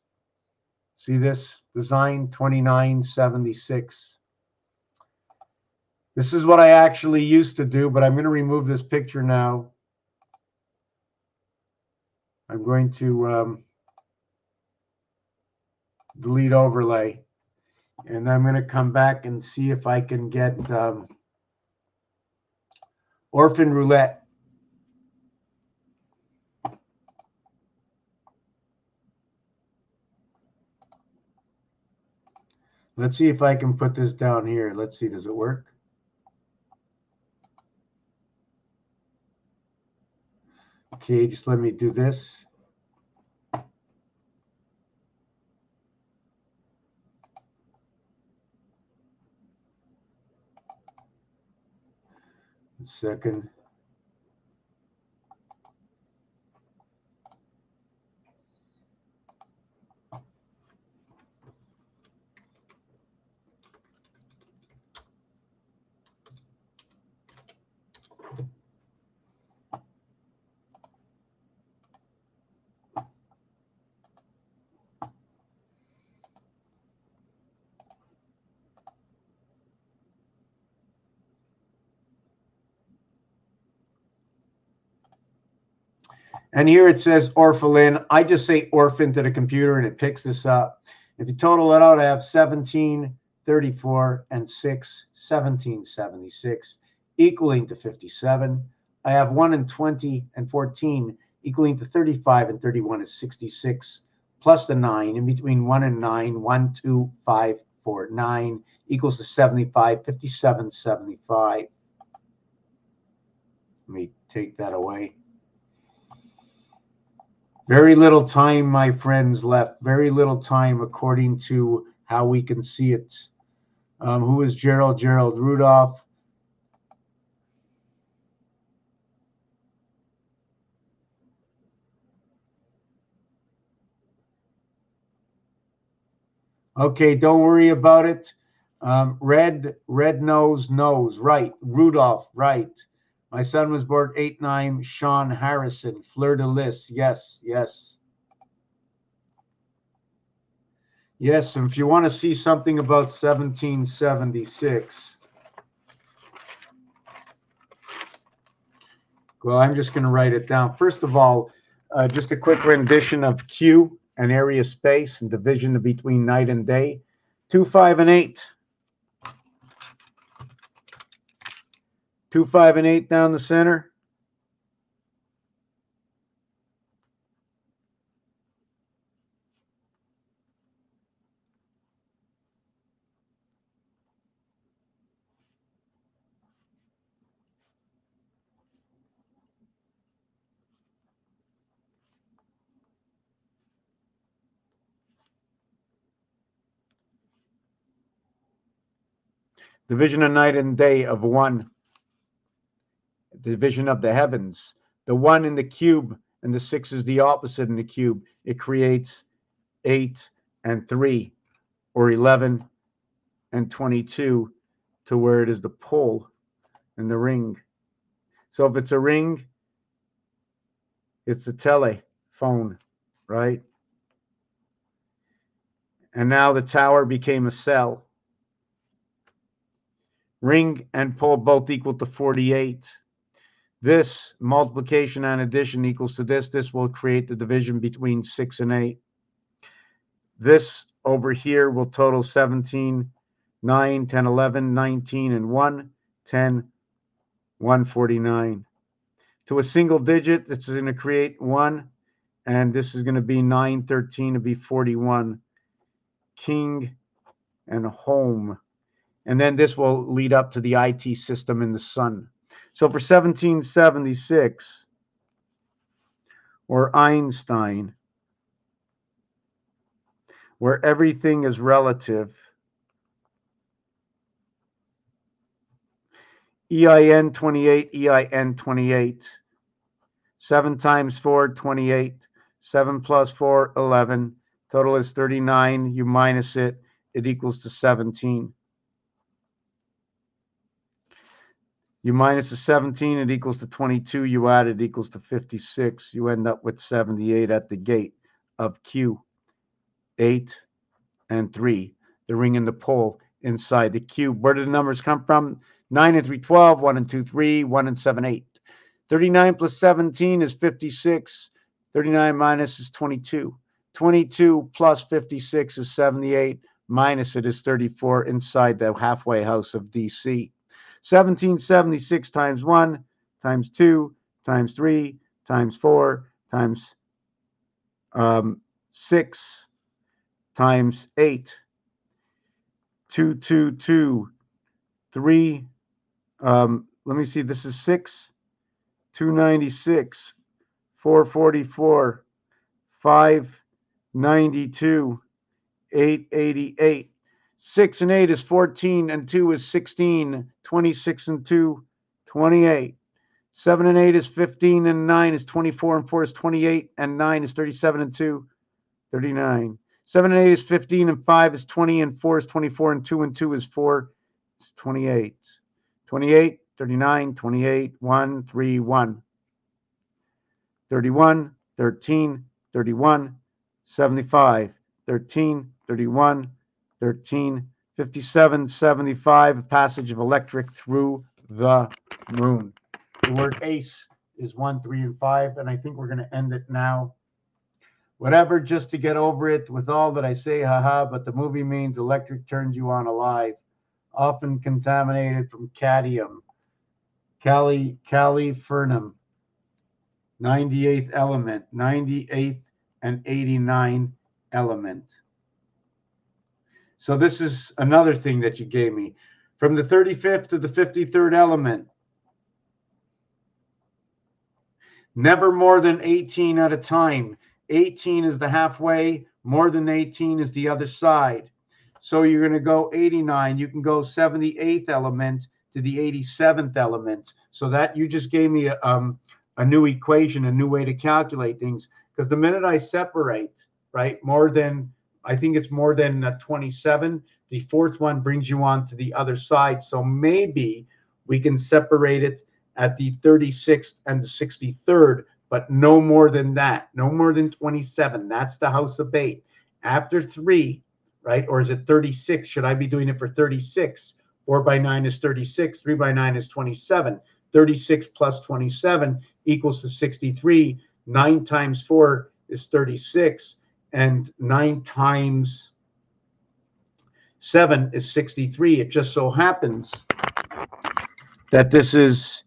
See this design, 2976. This is what I actually used to do, but I'm going to remove this picture now. I'm going to delete overlay, and I'm going to come back and see if I can get Orphan Roulette. Let's see if I can put this down here. Let's see, does it work? Okay, just let me do this. A second. And here it says Orphalin. I just say orphan to the computer and it picks this up. If you total it out, I have 17, 34, and 6, 1776, equaling to 57. I have 1 and 20 and 14, equaling to 35, and 31 is 66, plus the 9. In between 1 and 9, 1, 2, 5, 4, 9, equals to 75, 57, 75. Let me take that away. Very little time, my friends, left. Very little time according to how we can see it. Who is Gerald? Gerald Rudolph. Okay, don't worry about it. Red nose, right. Rudolph, right. My son was born 8/9, Sean Harrison, Fleur de Lis, yes, yes. Yes, and if you want to see something about 1776, well, I'm just going to write it down. First of all, just a quick rendition of Q and area space and division between night and day. 2, 5, and 8. 2, 5, and 8 down the center. Division of night and day of 1. Division of the heavens. The 1 in the cube and the 6 is the opposite in the cube. It creates 8 and 3, or 11 and 22, to where it is the pole and the ring. So if it's a ring, it's a telephone, right? And now the tower became a cell. Ring and pole both equal to 48. This multiplication and addition equals to this. This will create the division between 6 and 8. This over here will total 17, 9, 10, 11, 19, and 1, 10, 149. To a single digit, it's going to create 1 And this is going to be 913 to be 41. King and home. And then this will lead up to the IT system in the sun. So for 1776, or Einstein, where everything is relative, EIN 28, EIN 28. 7 times 4, 28. 7 plus 4, 11. Total is 39. You minus it, it equals to 17. You minus the 17, it equals to 22. You add it equals to 56. You end up with 78 at the gate of Q. 8 and 3. The ring and the pole inside the cube. Where did the numbers come from? 9 and 3, 12. 1 and 2, 3. 1 and 7, 8. 39 plus 17 is 56. 39 minus is 22. 22 plus 56 is 78. Minus it is 34 inside the halfway house of DC. 1776 times 1 times 2 times 3 times 4 times 6 times 8. 222 3. Let me see. This is 6. 296, 444, 592, 888. 6 and 8 is 14, and 2 is 16. 26 and 2, 28. 7 and 8 is 15, and 9 is 24, and 4 is 28, and 9 is 37 and 2, 39. 7 and 8 is 15, and 5 is 20, and 4 is 24, and 2 and 2 is 4, it's 28. 28, 39, 28, 1, 3, 1. 31, 13, 31, 75, 13, 31, 13, 57, 75, a passage of electric through the moon. The word ace is 1, 3, and 5, and I think we're going to end it now. Whatever, just to get over it with all that I say, haha, but the movie means electric turns you on alive, often contaminated from cadmium, californium, 98th element, 98th and 89 element. So this is another thing that you gave me. From the 35th to the 53rd element, never more than 18 at a time. 18 is the halfway, more than 18 is the other side. So you're going to go 89. You can go 78th element to the 87th element. So that you just gave me a new equation, a new way to calculate things. Because the minute I separate, right, more than, I think it's more than 27, the fourth one brings you on to the other side. So maybe we can separate it at the 36th and the 63rd, but no more than that, no more than 27. That's the house of bait. After 3, right, or is it 36? Should I be doing it for 36? 4 by 9 is 36. 3 by 9 is 27. 36 plus 27 equals to 63. 9 times 4 is 36. And 9 times 7 is 63. It just so happens that this is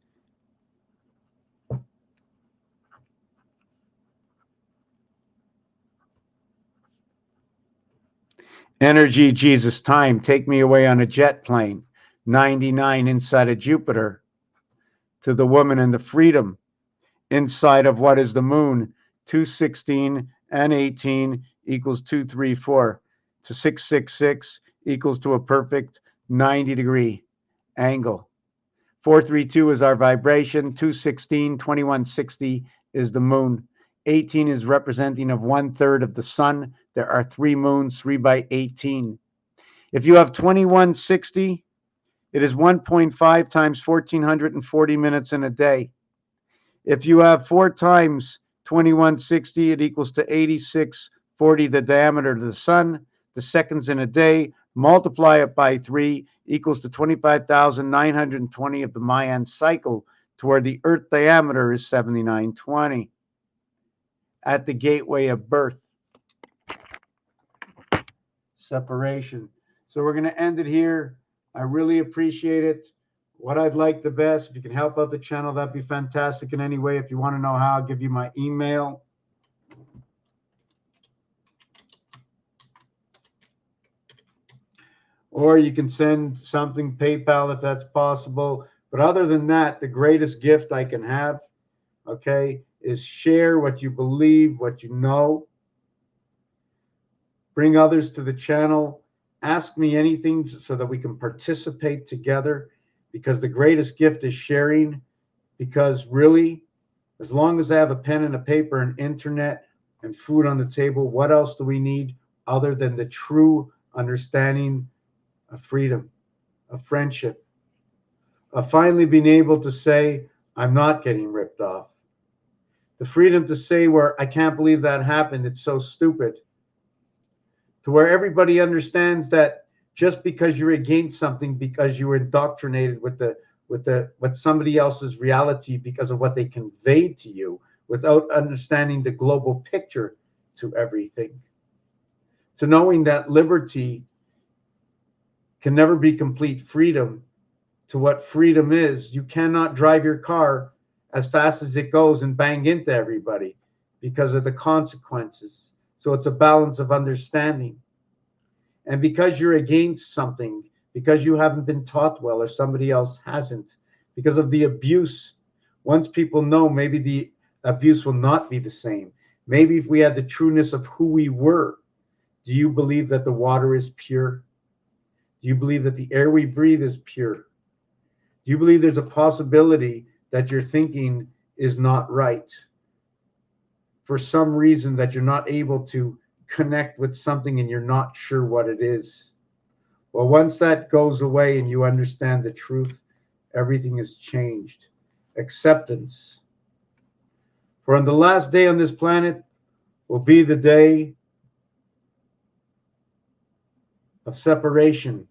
energy, Jesus, time. Take me away on a jet plane. 99 inside of Jupiter. To the woman and the freedom inside of what is the moon. 216 and 18 equals 234. To 666 equals to a perfect 90-degree angle. 432 is our vibration. 216, 2160 is the moon. 18 is representing of 1/3 of the sun. There are 3 moons, 3 by 18. If you have 2160, it is 1.5 times 1440 minutes in a day. If you have 4 times 2160, it equals to 8640, the diameter of the sun. The seconds in a day, multiply it by 3, equals to 25,920 of the Mayan cycle, to where the Earth diameter is 7920. At the gateway of birth. Separation. So we're going to end it here. I really appreciate it. What I'd like the best, if you can help out the channel, that'd be fantastic in any way. If you want to know how, I'll give you my email. or you can send something PayPal if that's possible. But other than that, the greatest gift I can have, okay, is share what you believe, what you know. Bring others to the channel. Ask me anything so that we can participate together, because the greatest gift is sharing. Because really, as long as I have a pen and a paper and internet and food on the table, what else do we need other than the true understanding of freedom, of friendship, of finally being able to say, I'm not getting ripped off. The freedom to say, where I can't believe that happened, it's so stupid. To where everybody understands that just because you're against something, because you were indoctrinated with what somebody else's reality, because of what they conveyed to you, without understanding the global picture to everything. To knowing that liberty can never be complete freedom. To what freedom is, you cannot drive your car as fast as it goes and bang into everybody because of the consequences. So it's a balance of understanding. And because you're against something, because you haven't been taught well or somebody else hasn't, because of the abuse, once people know, maybe the abuse will not be the same. Maybe if we had the trueness of who we were, do you believe that the water is pure? Do you believe that the air we breathe is pure? Do you believe there's a possibility that your thinking is not right for some reason, that you're not able to connect with something and you're not sure what it is? Well, once that goes away and you understand the truth, everything is changed. Acceptance. For on the last day on this planet will be the day of separation.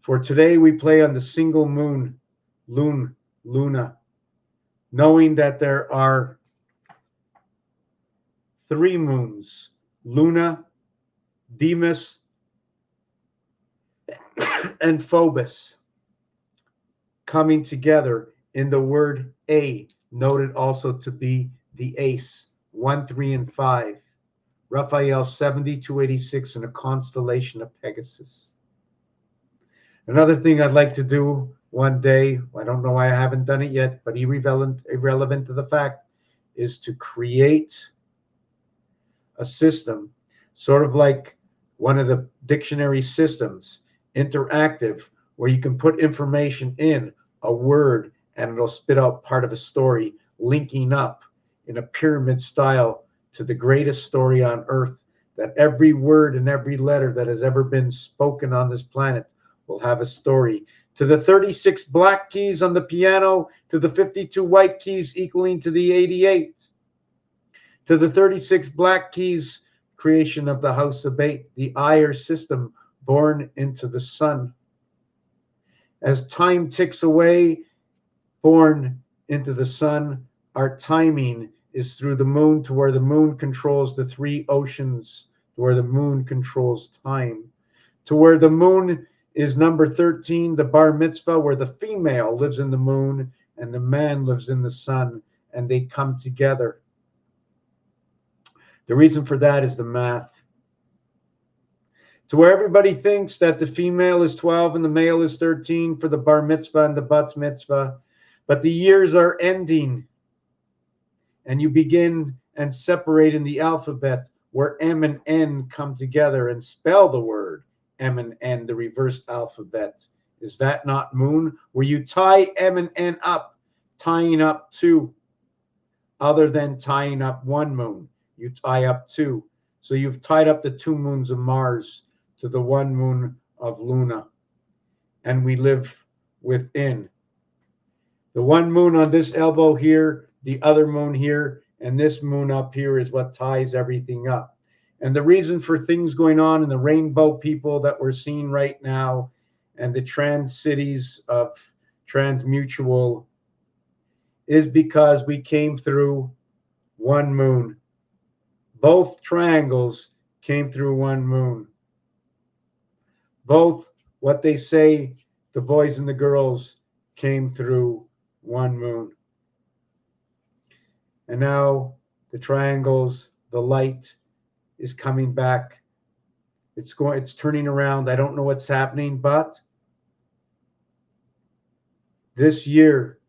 For today we play on the single moon, Luna, knowing that there are 3 moons, Luna, Demas, and Phobos, coming together in the word A, noted also to be the ace, 1, 3, and 5. Raphael 70-286 in a constellation of Pegasus. Another thing I'd like to do one day, I don't know why I haven't done it yet, but irrelevant to the fact, is to create a system, sort of like one of the dictionary systems, interactive, where you can put information in a word and it'll spit out part of a story, linking up in a pyramid style to the greatest story on earth, that every word and every letter that has ever been spoken on this planet will have a story. To the 36 black keys on the piano, to the 52 white keys equaling to the 88. To the 36 black keys, creation of the House of 8, the Iyer system born into the sun. As time ticks away, born into the sun, our timing is through the moon, to where the moon controls the 3 oceans, to where the moon controls time, to where the moon is number 13, the bar mitzvah, where the female lives in the moon and the man lives in the sun, and they come together. The reason for that is the math. To where everybody thinks that the female is 12 and the male is 13 for the bar mitzvah and the bat mitzvah, but the years are ending and you begin and separate in the alphabet, where M and N come together and spell the word M and N, the reversed alphabet. Is that not moon? Where you tie M and N up, tying up 2, other than tying up 1 moon. You tie up 2. So you've tied up the 2 moons of Mars to the 1 moon of Luna. And we live within. The 1 moon on this elbow here, the other moon here, and this moon up here is what ties everything up. And the reason for things going on in the rainbow people that we're seeing right now, and the trans cities of transmutual, is because we came through 1 moon. Both triangles came through 1 moon. Both, what they say, the boys and the girls, came through 1 moon. And now the triangles, the light is coming back It's turning around. I don't know what's happening, but this year,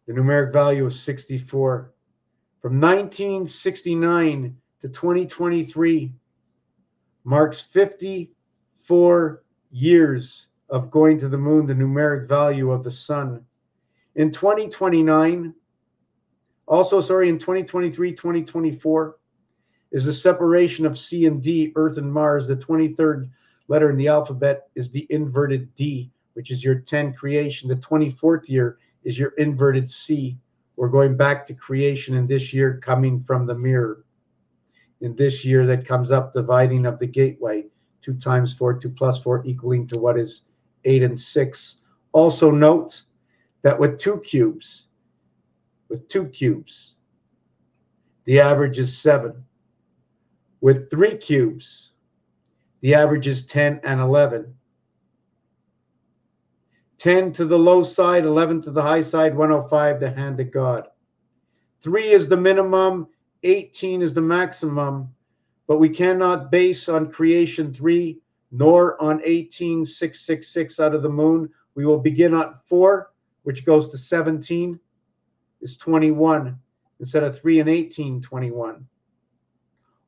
the numeric value is 64. From 1969 to 2023 marks 54 years of going to the moon, the numeric value of the sun. In 2029, in 2023, 2024, is the separation of C and D, Earth and Mars. The 23rd letter in the alphabet is the inverted D, which is your 10 creation. The 24th year is your inverted C. We're going back to creation in this year, coming from the mirror. In this year that comes up, dividing of the gateway, 2 times 4, 2 plus 4, equaling to what is 8 and 6. Also note that with two cubes, the average is 7. With 3 cubes, the average is 10 and 11. 10 to the low side, 11 to the high side, 105, the hand of God. 3 is the minimum, 18 is the maximum, but we cannot base on creation 3 nor on 18666 out of the moon. We will begin on 4, which goes to 17, is 21. Instead of 3 and 18, 21.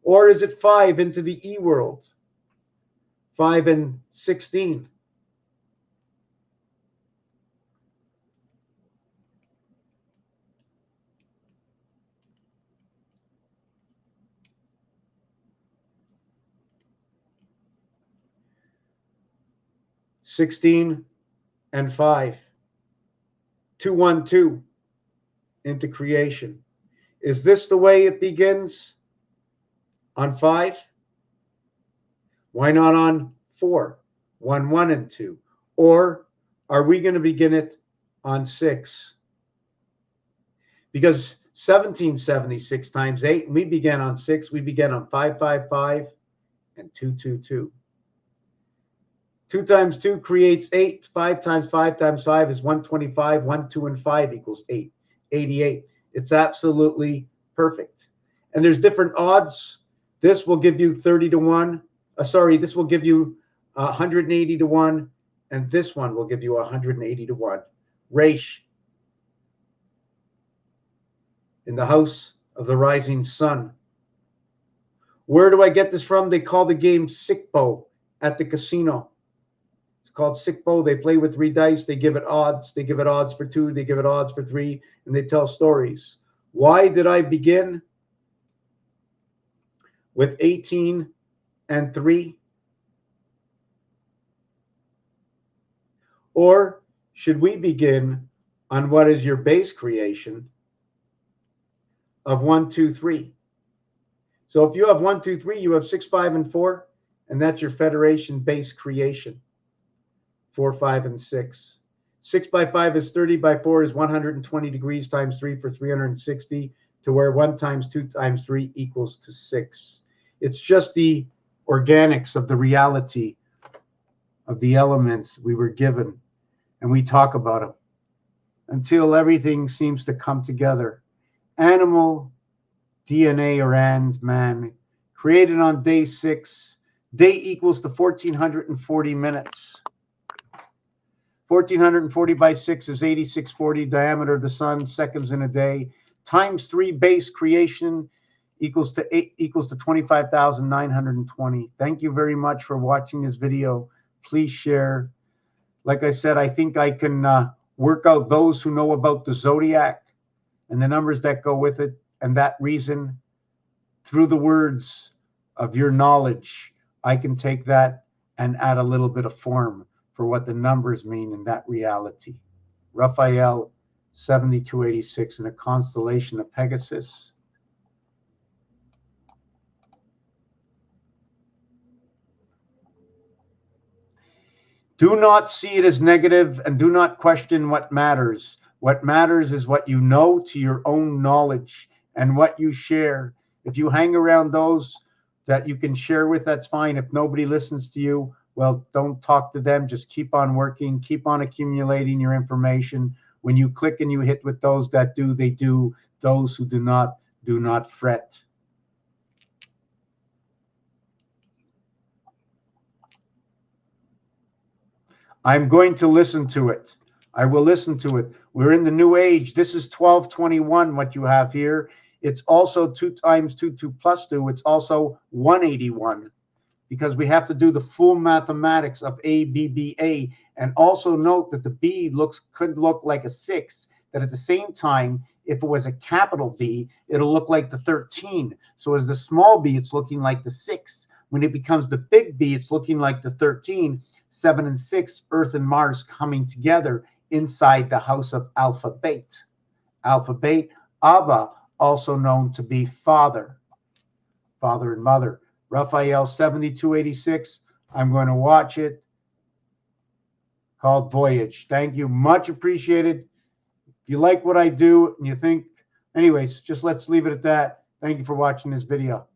Or is it 5 into the E world? 5 and 16. (16) and 5. 212 into creation. Is this the way it begins? On 5? Why not on 4? 1, 1, and 2. Or are we going to begin it on 6? Because 1776 times 8, and we began on 6, we began on 555 and 222. 2 times 2 creates 8. 5 times 5 times 5 is 125. 1, 2, and 5 equals 8. 88. It's absolutely perfect. And there's different odds. This will give you 30 to 1. This will give you 180 to 1. And this one will give you 180 to 1. Raish. In the house of the rising sun. Where do I get this from? They call the game Sickbo at the casino. It's called Sickbo. They play with 3 dice. They give it odds. They give it odds for 2. They give it odds for 3. And they tell stories. Why did I begin with 18 and 3? Or should we begin on what is your base creation of 1, 2, 3? So if you have 1, 2, 3, you have 6, 5, and 4, and that's your Federation base creation. 4, 5, and 6. 6 by 5 is 30, by 4 is 120 degrees times 3 for 360, to where 1 times 2 times 3 equals to 6. It's just the organics of the reality of the elements we were given, and we talk about them until everything seems to come together. Animal DNA or and man, created on day 6. Day equals to 1440 minutes. 1440 by 6 is 8640, diameter of the sun, seconds in a day, times 3 base creation equals to 25,920. Thank you very much for watching this video. Please share. Like I said, I think I can work out those who know about the zodiac and the numbers that go with it, and that reason, through the words of your knowledge, I can take that and add a little bit of form for what the numbers mean in that reality. Raphael 7286 in a constellation of Pegasus. Do not see it as negative and do not question what matters. What matters is what you know to your own knowledge and what you share. If you hang around those that you can share with, that's fine. If nobody listens to you, well, don't talk to them. Just keep on working, keep on accumulating your information. When you click and you hit with those that do, they do. Those who do not fret. I'm going to listen to it. I will listen to it. We're in the new age. This is 1221, what you have here. It's also 2 times 2, 2 plus 2. It's also 181, because we have to do the full mathematics of ABBA. And also note that the B could look like a 6, that at the same time, if it was a capital B, it'll look like the 13. So as the small b, it's looking like the 6. When it becomes the big B, it's looking like the 13. 7 and 6, Earth and Mars coming together inside the house of Alpha Beta. Alpha Beta, Abba, also known to be father and mother. Raphael 7286, I'm going to watch it, called Voyage. Thank you. Much appreciated. If you like what I do and you think, anyways, just let's leave it at that. Thank you for watching this video.